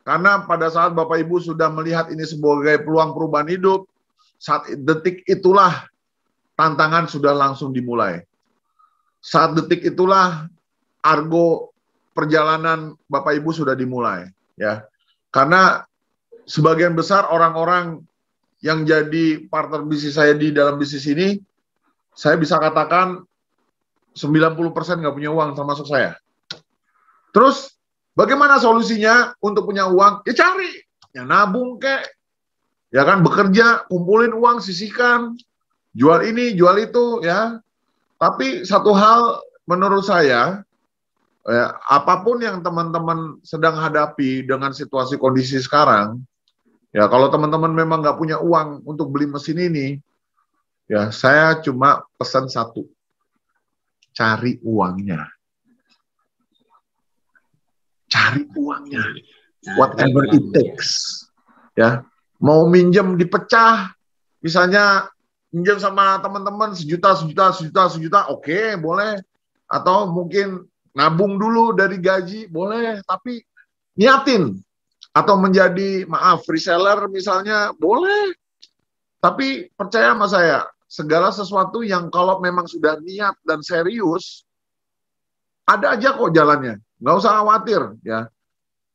Karena pada saat Bapak Ibu sudah melihat ini sebagai peluang perubahan hidup, saat detik itulah tantangan sudah langsung dimulai. Saat detik itulah argo perjalanan Bapak Ibu sudah dimulai. Ya, karena sebagian besar orang-orang yang jadi partner bisnis saya di dalam bisnis ini, saya bisa katakan 90% nggak punya uang termasuk saya. Terus bagaimana solusinya untuk punya uang? Ya cari, ya nabung kek, ya kan, bekerja, kumpulin uang, sisihkan, jual ini, jual itu, ya. Tapi satu hal menurut saya, ya, apapun yang teman-teman sedang hadapi dengan situasi kondisi sekarang, ya kalau teman-teman memang nggak punya uang untuk beli mesin ini, ya saya cuma pesan satu, cari uangnya. Cari uangnya, whatever it takes. Ya, mau minjem dipecah, misalnya minjem sama teman-teman sejuta, oke, boleh. Atau mungkin nabung dulu dari gaji, boleh. Tapi niatin. Atau menjadi, maaf, reseller misalnya, boleh. Tapi percaya sama saya, segala sesuatu yang kalau memang sudah niat dan serius, ada aja kok jalannya. Nggak usah khawatir, ya.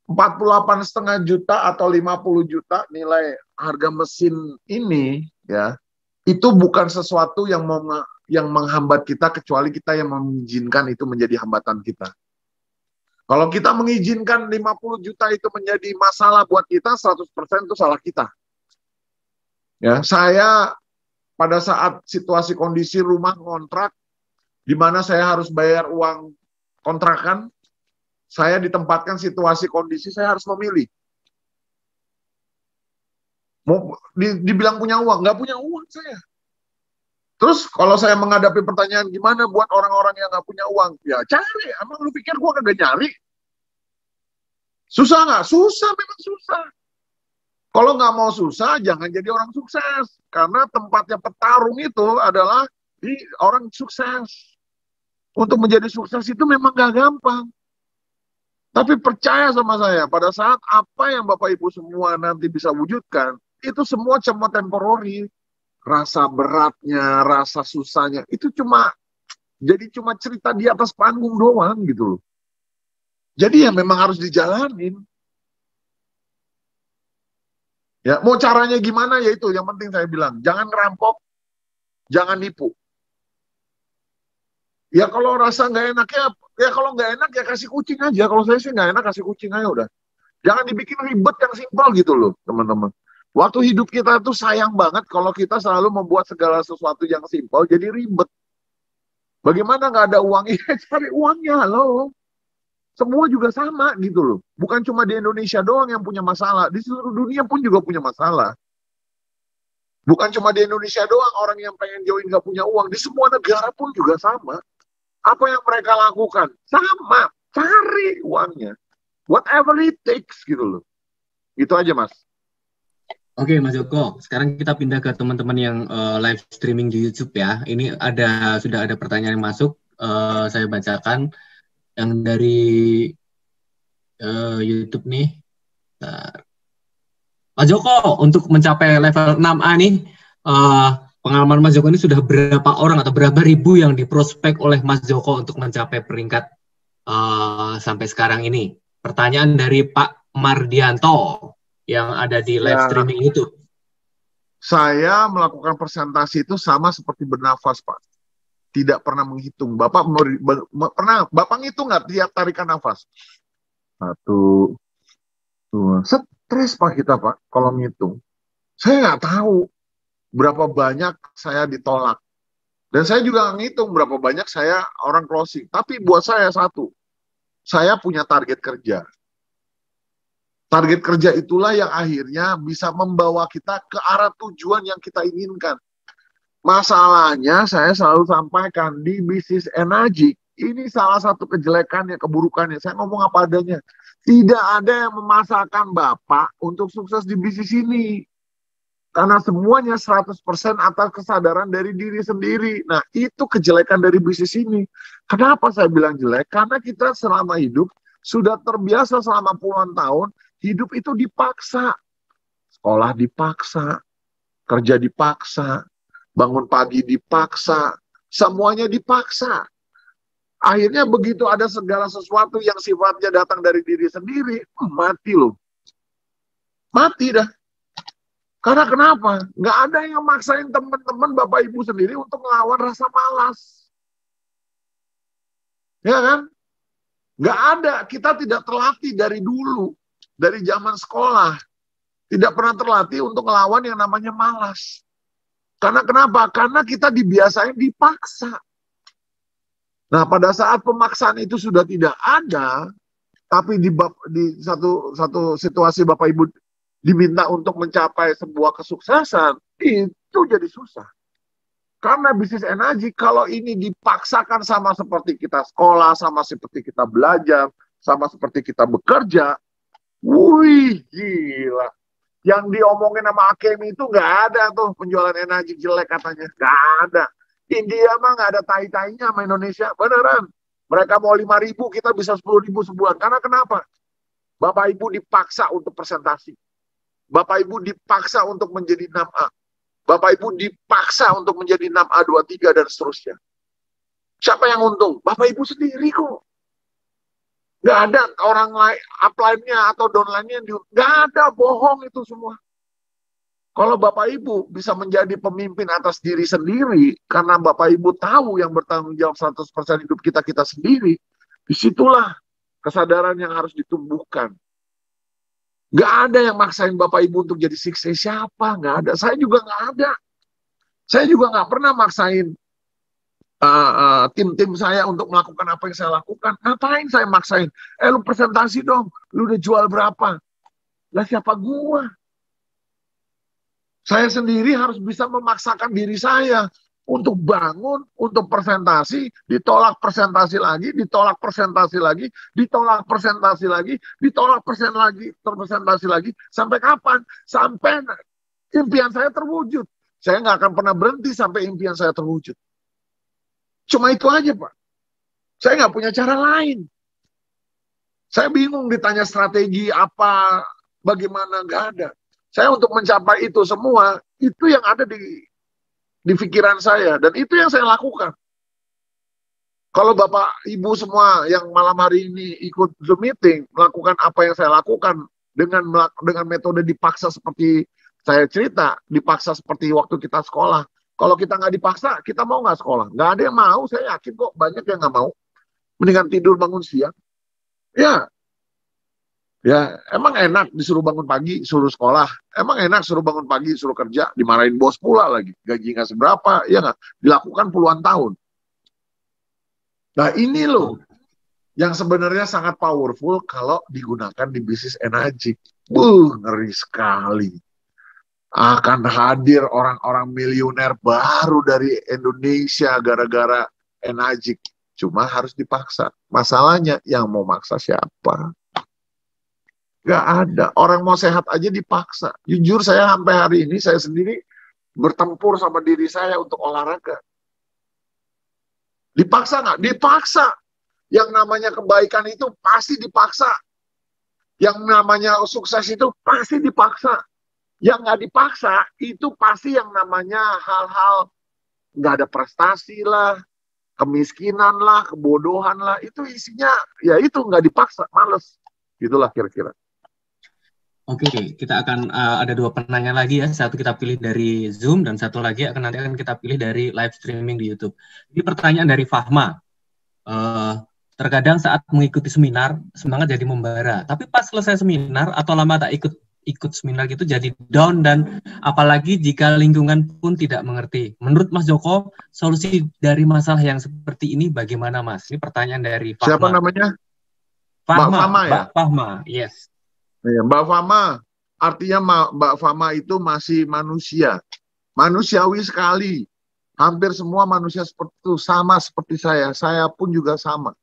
48,5 juta atau 50 juta nilai harga mesin ini, ya, itu bukan sesuatu yang menghambat kita, kecuali kita yang mengizinkan itu menjadi hambatan kita. Kalau kita mengizinkan 50 juta itu menjadi masalah buat kita, 100% itu salah kita. Ya, saya pada saat situasi kondisi rumah kontrak, di mana saya harus bayar uang kontrakan, saya ditempatkan situasi kondisi saya harus memilih. Mau dibilang punya uang, nggak punya uang saya. Terus kalau saya menghadapi pertanyaan gimana buat orang-orang yang nggak punya uang, ya cari. Emang lu pikir gua kagak nyari? Susah nggak? Susah, memang susah. Kalau nggak mau susah, jangan jadi orang sukses. Karena tempatnya petarung itu adalah di orang sukses. Untuk menjadi sukses itu memang nggak gampang. Tapi percaya sama saya, pada saat apa yang Bapak Ibu semua nanti bisa wujudkan, itu semua cuma temporary. Rasa beratnya, rasa susahnya, itu cuma cerita di atas panggung doang gitu loh. Jadi ya memang harus dijalanin. Ya, mau caranya gimana ya itu, yang penting saya bilang, jangan ngerampok, jangan nipu. Ya kalau rasa nggak enak ya kalau nggak enak ya kasih kucing aja. Kalau saya sih nggak enak kasih kucing aja udah. Jangan dibikin ribet, yang simpel gitu loh, teman-teman. Waktu hidup kita tuh sayang banget kalau kita selalu membuat segala sesuatu yang simpel jadi ribet. Bagaimana nggak ada uangnya? Cari uangnya loh. Semua juga sama gitu loh. Bukan cuma di Indonesia doang yang punya masalah. Di seluruh dunia pun juga punya masalah. Bukan cuma di Indonesia doang orang yang pengen join nggak punya uang. Di semua negara pun juga sama. Apa yang mereka lakukan? Sama. Cari uangnya. Whatever it takes gitu loh. Itu aja, Mas. Oke, Mas Joko. Sekarang kita pindah ke teman-teman yang live streaming di YouTube ya. Ini sudah ada pertanyaan yang masuk. Saya bacakan yang dari YouTube nih. Mas Joko, untuk mencapai level 6A nih, pengalaman Mas Joko ini sudah berapa orang atau berapa ribu yang diprospek oleh Mas Joko untuk mencapai peringkat sampai sekarang ini? Pertanyaan dari Pak Mardianto yang ada di live streaming YouTube. Saya melakukan presentasi itu sama seperti bernafas, Pak. Tidak pernah menghitung. Bapak ngitung nggak tiap tarikan nafas? 1, 2. Stres Pak kita, Pak, kalau ngitung. Saya nggak tahu berapa banyak saya ditolak. Dan saya juga ngitung berapa banyak saya orang closing. Tapi buat saya satu, saya punya target kerja. Target kerja itulah yang akhirnya bisa membawa kita ke arah tujuan yang kita inginkan. Masalahnya saya selalu sampaikan di bisnis energi, ini salah satu kejelekannya, keburukannya. Saya ngomong apa adanya. Tidak ada yang memasakkan Bapak untuk sukses di bisnis ini. Karena semuanya 100% atas kesadaran dari diri sendiri. Nah, itu kejelekan dari bisnis ini. Kenapa saya bilang jelek? Karena kita selama hidup sudah terbiasa selama puluhan tahun, hidup itu dipaksa. Sekolah dipaksa, kerja dipaksa, bangun pagi dipaksa, semuanya dipaksa. Akhirnya begitu ada segala sesuatu yang sifatnya datang dari diri sendiri, mati loh. Mati dah. Karena kenapa? Nggak ada yang maksain teman-teman Bapak Ibu sendiri untuk melawan rasa malas. Ya kan? Nggak ada. Kita tidak terlatih dari dulu. Dari zaman sekolah. Tidak pernah terlatih untuk melawan yang namanya malas. Karena kenapa? Karena kita dibiasain dipaksa. Nah, pada saat pemaksaan itu sudah tidak ada, tapi di satu situasi Bapak Ibu diminta untuk mencapai sebuah kesuksesan, itu jadi susah. Karena bisnis energi, kalau ini dipaksakan sama seperti kita sekolah, sama seperti kita belajar, sama seperti kita bekerja, wih, gila. Yang diomongin sama Akemi itu nggak ada tuh penjualan energi jelek katanya. Nggak ada. India mah nggak ada tai-tainya sama Indonesia. Beneran. Mereka mau 5.000, kita bisa 10.000 sebulan. Karena kenapa? Bapak Ibu dipaksa untuk presentasi. Bapak Ibu dipaksa untuk menjadi 6A. Bapak Ibu dipaksa untuk menjadi 6A, 23, dan seterusnya. Siapa yang untung? Bapak Ibu sendiri kok. Nggak ada orang lain, upline-nya atau downline-nya, nggak ada, bohong itu semua. Kalau Bapak Ibu bisa menjadi pemimpin atas diri sendiri, karena Bapak Ibu tahu yang bertanggung jawab 100% hidup kita sendiri, disitulah kesadaran yang harus ditumbuhkan. Nggak ada yang maksain Bapak Ibu untuk jadi sukses, siapa? Nggak ada. Saya juga nggak ada. Saya juga nggak pernah maksain tim-tim saya untuk melakukan apa yang saya lakukan. Ngapain saya maksain? Lu presentasi dong, lu udah jual berapa? Lah siapa gua? Saya sendiri harus bisa memaksakan diri saya untuk bangun, untuk presentasi, ditolak presentasi lagi, ditolak presentasi lagi, ditolak presentasi lagi, ditolak presentasi lagi, sampai kapan? Sampai impian saya terwujud. Saya nggak akan pernah berhenti sampai impian saya terwujud. Cuma itu aja, Pak. Saya nggak punya cara lain. Saya bingung ditanya strategi apa, bagaimana, nggak ada. Saya untuk mencapai itu semua, itu yang ada di pikiran saya. Dan itu yang saya lakukan. Kalau Bapak, Ibu semua yang malam hari ini ikut Zoom meeting, melakukan apa yang saya lakukan dengan metode dipaksa seperti saya cerita, dipaksa seperti waktu kita sekolah. Kalau kita nggak dipaksa, kita mau nggak sekolah? Nggak ada yang mau, saya yakin kok banyak yang nggak mau. Mendingan tidur bangun siang. Ya, emang enak disuruh bangun pagi, suruh sekolah. Emang enak suruh bangun pagi, suruh kerja, dimarahin bos pula lagi. Gaji nggak seberapa, ya nggak? Dilakukan puluhan tahun. Nah ini loh, yang sebenarnya sangat powerful kalau digunakan di bisnis energi. Ngeri sekali. Akan hadir orang-orang miliuner baru dari Indonesia gara-gara energi. Cuma harus dipaksa. Masalahnya yang mau maksa siapa? Gak ada. Orang mau sehat aja dipaksa. Jujur saya sampai hari ini saya sendiri bertempur sama diri saya untuk olahraga. Dipaksa nggak? Dipaksa. Yang namanya kebaikan itu pasti dipaksa. Yang namanya sukses itu pasti dipaksa. Yang nggak dipaksa itu pasti yang namanya hal-hal nggak ada prestasi lah, kemiskinan lah, kebodohan lah. Itu isinya ya itu nggak dipaksa, males. Itulah kira-kira. Oke, kita akan ada 2 penanya lagi ya. Satu kita pilih dari Zoom dan satu lagi nanti akan kita pilih dari live streaming di YouTube. Ini pertanyaan dari Fahma. Terkadang saat mengikuti seminar semangat jadi membara, tapi pas selesai seminar atau lama tak ikut seminar gitu jadi down dan apalagi jika lingkungan pun tidak mengerti. Menurut Mas Joko, solusi dari masalah yang seperti ini bagaimana, Mas? Ini pertanyaan dari Fahma. Siapa namanya? Fahma, Mbak Fahma ya? Mbak Fahma, yes. Mbak Fahma, artinya Mbak Fahma itu masih manusia. Manusiawi sekali. Hampir semua manusia seperti itu, sama seperti saya. Saya pun juga sama.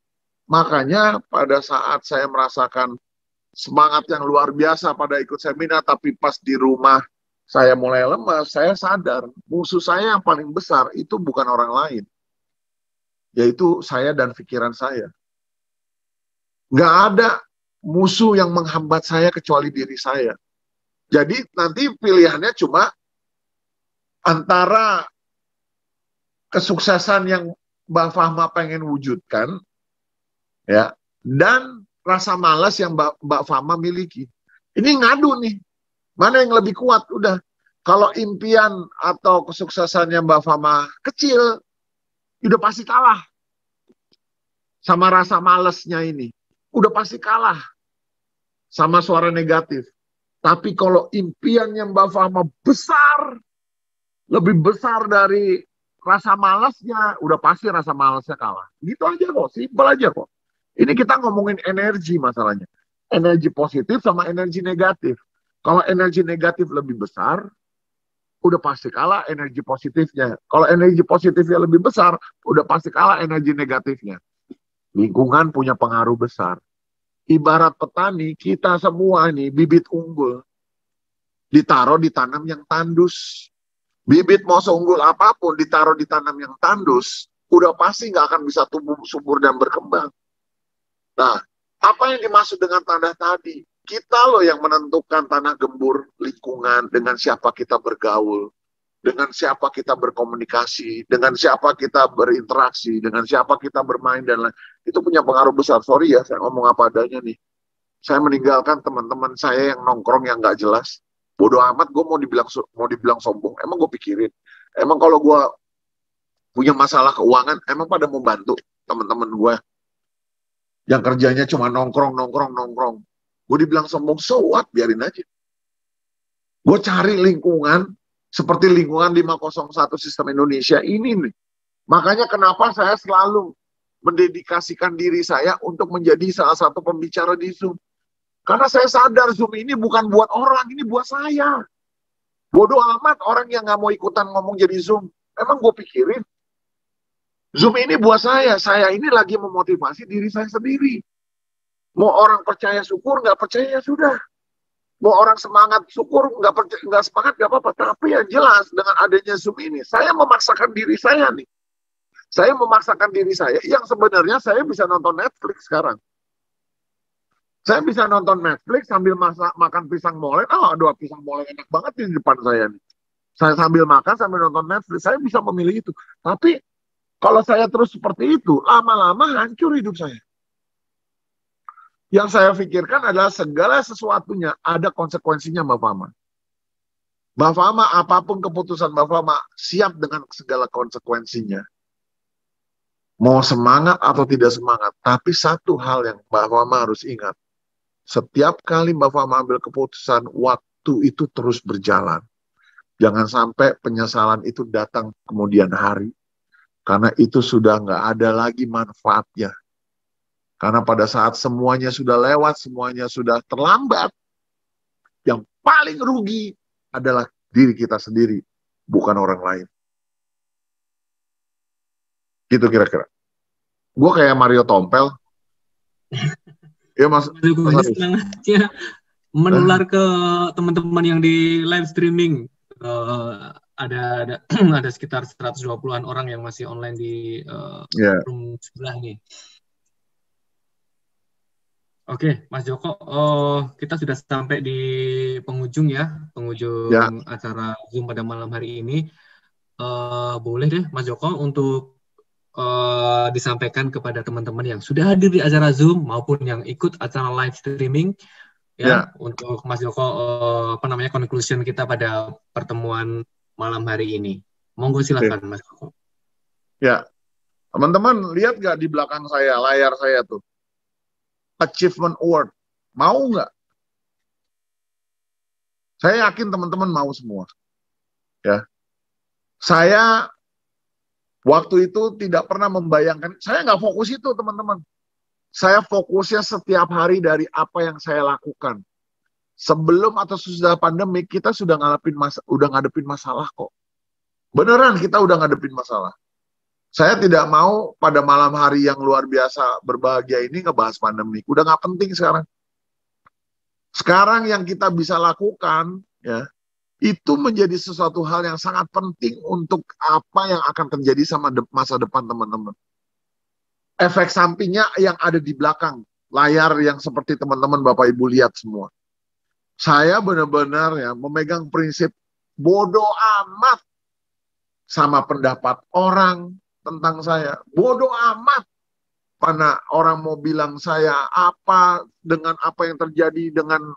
Makanya pada saat saya merasakan semangat yang luar biasa pada ikut seminar, tapi pas di rumah saya mulai lemas, saya sadar musuh saya yang paling besar itu bukan orang lain. Yaitu saya dan pikiran saya. Nggak ada musuh yang menghambat saya kecuali diri saya. Jadi nanti pilihannya cuma antara kesuksesan yang Mbak Fahma pengen wujudkan, ya, dan rasa malas yang Mbak Fahma miliki. Ini ngadu nih, mana yang lebih kuat? Udah, kalau impian atau kesuksesannya Mbak Fahma kecil, udah pasti kalah sama rasa malesnya ini. Udah pasti kalah sama suara negatif. Tapi kalau impiannya Mbak Fahma besar, lebih besar dari rasa malasnya, udah pasti rasa malasnya kalah. Gitu aja kok, simpel aja kok. Ini kita ngomongin energi masalahnya. Energi positif sama energi negatif. Kalau energi negatif lebih besar, udah pasti kalah energi positifnya. Kalau energi positifnya lebih besar, udah pasti kalah energi negatifnya. Lingkungan punya pengaruh besar. Ibarat petani, kita semua nih bibit unggul. Ditaruh di tanam yang tandus. Bibit mau seunggul apapun ditaruh di tanam yang tandus, udah pasti nggak akan bisa tumbuh subur dan berkembang. Nah, apa yang dimaksud dengan tanah tadi? Kita loh yang menentukan tanah gembur lingkungan dengan siapa kita bergaul. dengan siapa kita berkomunikasi, dengan siapa kita berinteraksi, dengan siapa kita bermain dan lain. Itu punya pengaruh besar. Sorry ya, saya ngomong apa adanya nih. Saya meninggalkan teman-teman saya yang nongkrong yang nggak jelas. Bodoh amat, gue mau dibilang sombong. Emang gue pikirin. Emang kalau gue punya masalah keuangan, emang pada mau bantu teman-teman gue yang kerjanya cuma nongkrong. Gue dibilang sombong, so what? Biarin aja. Gue cari lingkungan seperti lingkungan 501 Sistem Indonesia ini nih. Makanya kenapa saya selalu mendedikasikan diri saya untuk menjadi salah satu pembicara di Zoom. Karena saya sadar Zoom ini bukan buat orang, ini buat saya. Bodoh amat orang yang nggak mau ikutan ngomong jadi Zoom. Emang gue pikirin. Zoom ini buat saya. Saya ini lagi memotivasi diri saya sendiri. Mau orang percaya syukur, nggak percaya ya sudah. Mau orang semangat syukur, nggak semangat, nggak apa-apa. Tapi yang jelas dengan adanya Zoom ini, saya memaksakan diri saya nih. Saya memaksakan diri saya yang sebenarnya saya bisa nonton Netflix sekarang. Saya bisa nonton Netflix sambil makan pisang molen. Aduh, pisang molen enak banget di depan saya nih. Saya sambil makan, sambil nonton Netflix. Saya bisa memilih itu. Tapi kalau saya terus seperti itu, lama-lama hancur hidup saya. Yang saya pikirkan adalah segala sesuatunya ada konsekuensinya, Mbak Fama. Mbak Fama, apapun keputusan Mbak Fama, siap dengan segala konsekuensinya. Mau semangat atau tidak semangat. Tapi satu hal yang Mbak Fama harus ingat. Setiap kali Mbak Fama ambil keputusan, waktu itu terus berjalan. Jangan sampai penyesalan itu datang kemudian hari. Karena itu sudah nggak ada lagi manfaatnya. Karena pada saat semuanya sudah lewat, semuanya sudah terlambat, yang paling rugi adalah diri kita sendiri, bukan orang lain. Gitu kira-kira. Gue kayak Mario Tompel. Ya mas. Semangatnya menular ke teman-teman yang di live streaming. Ada ada sekitar 120-an orang yang masih online di room sebelah nih. Oke, Mas Joko, kita sudah sampai di penghujung acara Zoom pada malam hari ini. Boleh deh, Mas Joko, untuk disampaikan kepada teman-teman yang sudah hadir di acara Zoom maupun yang ikut acara live streaming, untuk Mas Joko, conclusion kita pada pertemuan malam hari ini. Monggo silakan, Mas Joko. Ya, teman-teman lihat nggak di belakang saya, layar saya tuh? Achievement Award. Mau nggak? Saya yakin teman-teman mau semua. Ya. Saya waktu itu tidak pernah membayangkan, saya nggak fokus itu teman-teman. Saya fokusnya setiap hari dari apa yang saya lakukan. Sebelum atau sesudah pandemi, kita sudah ngadepin masalah kok. Beneran kita udah ngadepin masalah. Saya tidak mau pada malam hari yang luar biasa berbahagia ini ngebahas pandemi. Udah nggak penting sekarang. Sekarang yang kita bisa lakukan, ya, itu menjadi sesuatu hal yang sangat penting untuk apa yang akan terjadi sama masa depan teman-teman. Efek sampingnya yang ada di belakang layar yang seperti teman-teman Bapak Ibu lihat semua. Saya benar-benar ya memegang prinsip bodoh amat sama pendapat orang tentang saya. Bodoh amat mana orang mau bilang saya apa dengan apa yang terjadi dengan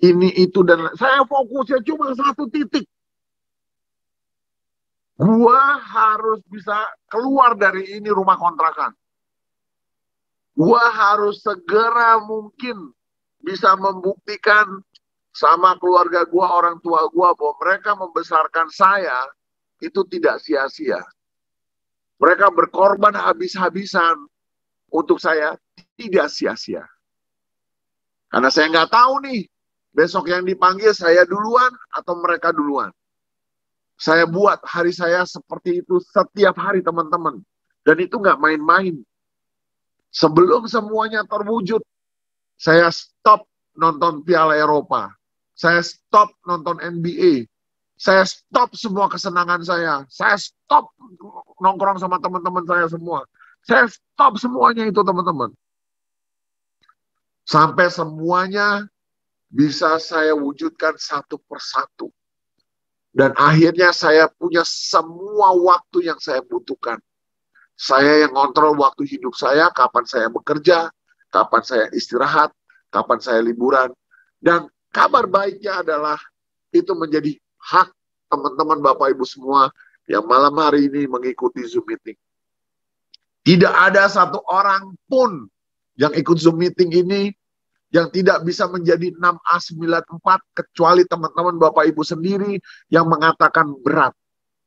ini itu dan saya fokusnya cuma satu titik. Gua harus bisa keluar dari ini rumah kontrakan. Gua harus segera mungkin bisa membuktikan sama keluarga gua, orang tua gua bahwa mereka membesarkan saya itu tidak sia-sia. Mereka berkorban habis-habisan untuk saya, tidak sia-sia. Karena saya nggak tahu nih, besok yang dipanggil saya duluan atau mereka duluan. Saya buat hari saya seperti itu setiap hari teman-teman. Dan itu nggak main-main. Sebelum semuanya terwujud, saya stop nonton Piala Eropa. Saya stop nonton NBA. Saya stop semua kesenangan saya. Saya stop nongkrong sama teman-teman saya semua. Saya stop semuanya itu teman-teman. Sampai semuanya bisa saya wujudkan satu persatu. Dan akhirnya saya punya semua waktu yang saya butuhkan. Saya yang kontrol waktu hidup saya, kapan saya bekerja, kapan saya istirahat, kapan saya liburan. Dan kabar baiknya adalah itu menjadi hak teman-teman Bapak Ibu semua yang malam hari ini mengikuti Zoom meeting. Tidak ada satu orang pun yang ikut Zoom meeting ini yang tidak bisa menjadi 6A94 kecuali teman-teman Bapak Ibu sendiri yang mengatakan berat.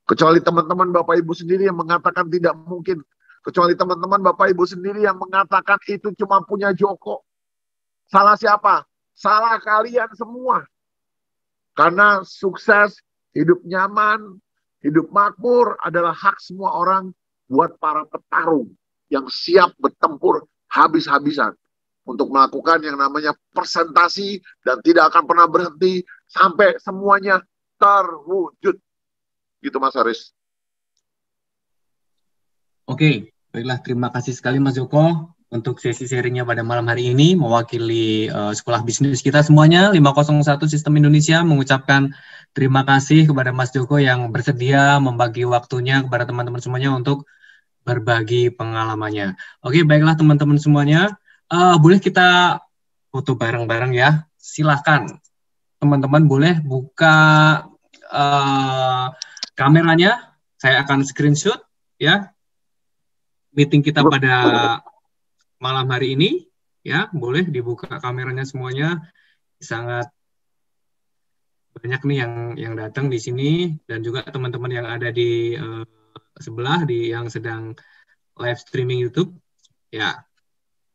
Kecuali teman-teman Bapak Ibu sendiri yang mengatakan tidak mungkin. Kecuali teman-teman Bapak Ibu sendiri yang mengatakan itu cuma punya Joko. Salah siapa? Salah kalian semua. Karena sukses, hidup nyaman, hidup makmur adalah hak semua orang buat para petarung yang siap bertempur habis-habisan untuk melakukan yang namanya presentasi dan tidak akan pernah berhenti sampai semuanya terwujud. Gitu Mas Haris. Oke, baiklah, terima kasih sekali Mas Joko untuk sesi sharingnya pada malam hari ini. Mewakili sekolah bisnis kita semuanya, 501 Sistem Indonesia, mengucapkan terima kasih kepada Mas Joko yang bersedia membagi waktunya kepada teman-teman semuanya untuk berbagi pengalamannya. Oke, baiklah teman-teman semuanya, boleh kita foto bareng-bareng ya. Silahkan teman-teman boleh buka kameranya. Saya akan screenshot ya meeting kita pada malam hari ini ya. Boleh dibuka kameranya semuanya. Sangat banyak nih yang datang di sini dan juga teman-teman yang ada di sebelah yang sedang live streaming YouTube ya.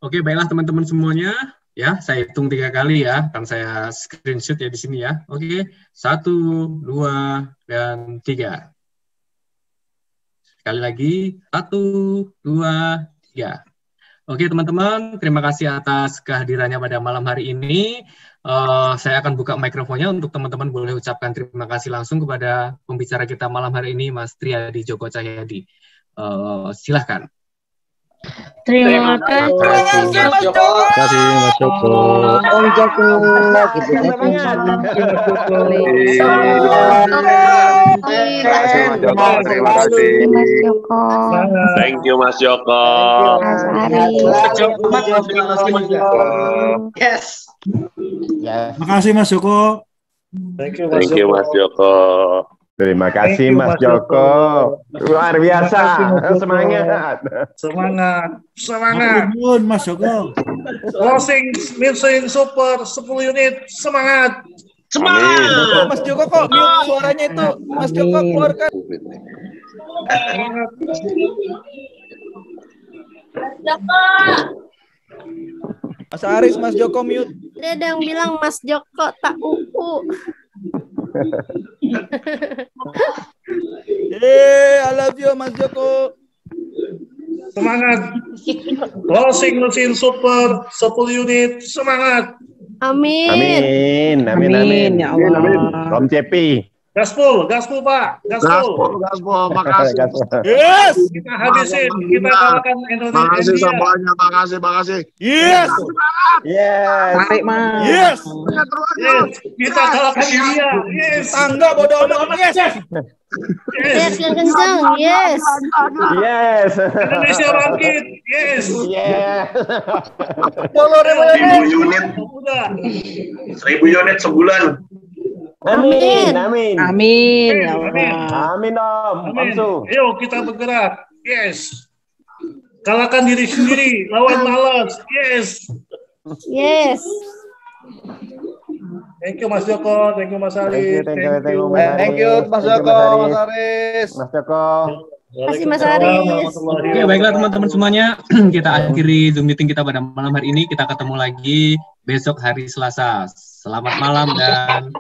Oke, baiklah teman-teman semuanya ya. Saya hitung 3 kali ya. Akan saya screenshot ya di sini ya. Oke, 1, 2, dan 3. Sekali lagi, 1, 2, 3. Oke teman-teman, terima kasih atas kehadirannya pada malam hari ini. Saya akan buka mikrofonnya untuk teman-teman boleh ucapkan terima kasih langsung kepada pembicara kita malam hari ini, Mas Triadi Djoko Cahyadi. Silahkan. Terima kasih Mas Joko. Terima kasih Mas Joko. Om Joko. Terima kasih Mas Joko. Thank you Mas Joko. Mas Ari. Yes. Terima kasih Mas Joko. Thank you Mas Joko. Terima kasih Mas Joko. Luar biasa. Semangat. Semangat. Mas Joko. Closing meeting super 10 unit. Semangat. Amin. Mas Joko kok mute suaranya itu. Mas Joko keluarkan. Mas Aris, Mas Joko mute. Dia ada yang bilang Mas Joko tak I love you Mas Joko. Semangat. Closing mesin super 10 unit. Semangat. Amin. Amin. Ya Allah. Om Cepi. Gaspol Pak. Gaspol. Makasih. Yes. Kita habisin. Kita kalahkan Makasih Indonesia. semuanya. Makasih. Yes. Yes. Tarik Mas. Yes. Yes. Kita kalahkan India. Yes. Tangga bodoh amat. Yes. Yes, yang kencang. Yes. Yes. Indonesia bangkit. Yes. Yes. 10.000 unit. 1000 unit sebulan. Amin. Amin. Ya Allah. Amin Om. Om Su. Ayo kita bergerak. Yes. Kalahkan diri sendiri. Lawan malas. Yes. Yes. Thank you Mas Joko. Thank you Mas Ali. Thank you, Mas Aris. Thank you Mas Joko, Mas Aris. Mas Joko. Terima kasih Mas Aris. Oke, baiklah teman-teman semuanya. Kita akhiri Zoom meeting kita pada malam hari ini. Kita ketemu lagi besok hari Selasa. Selamat malam dan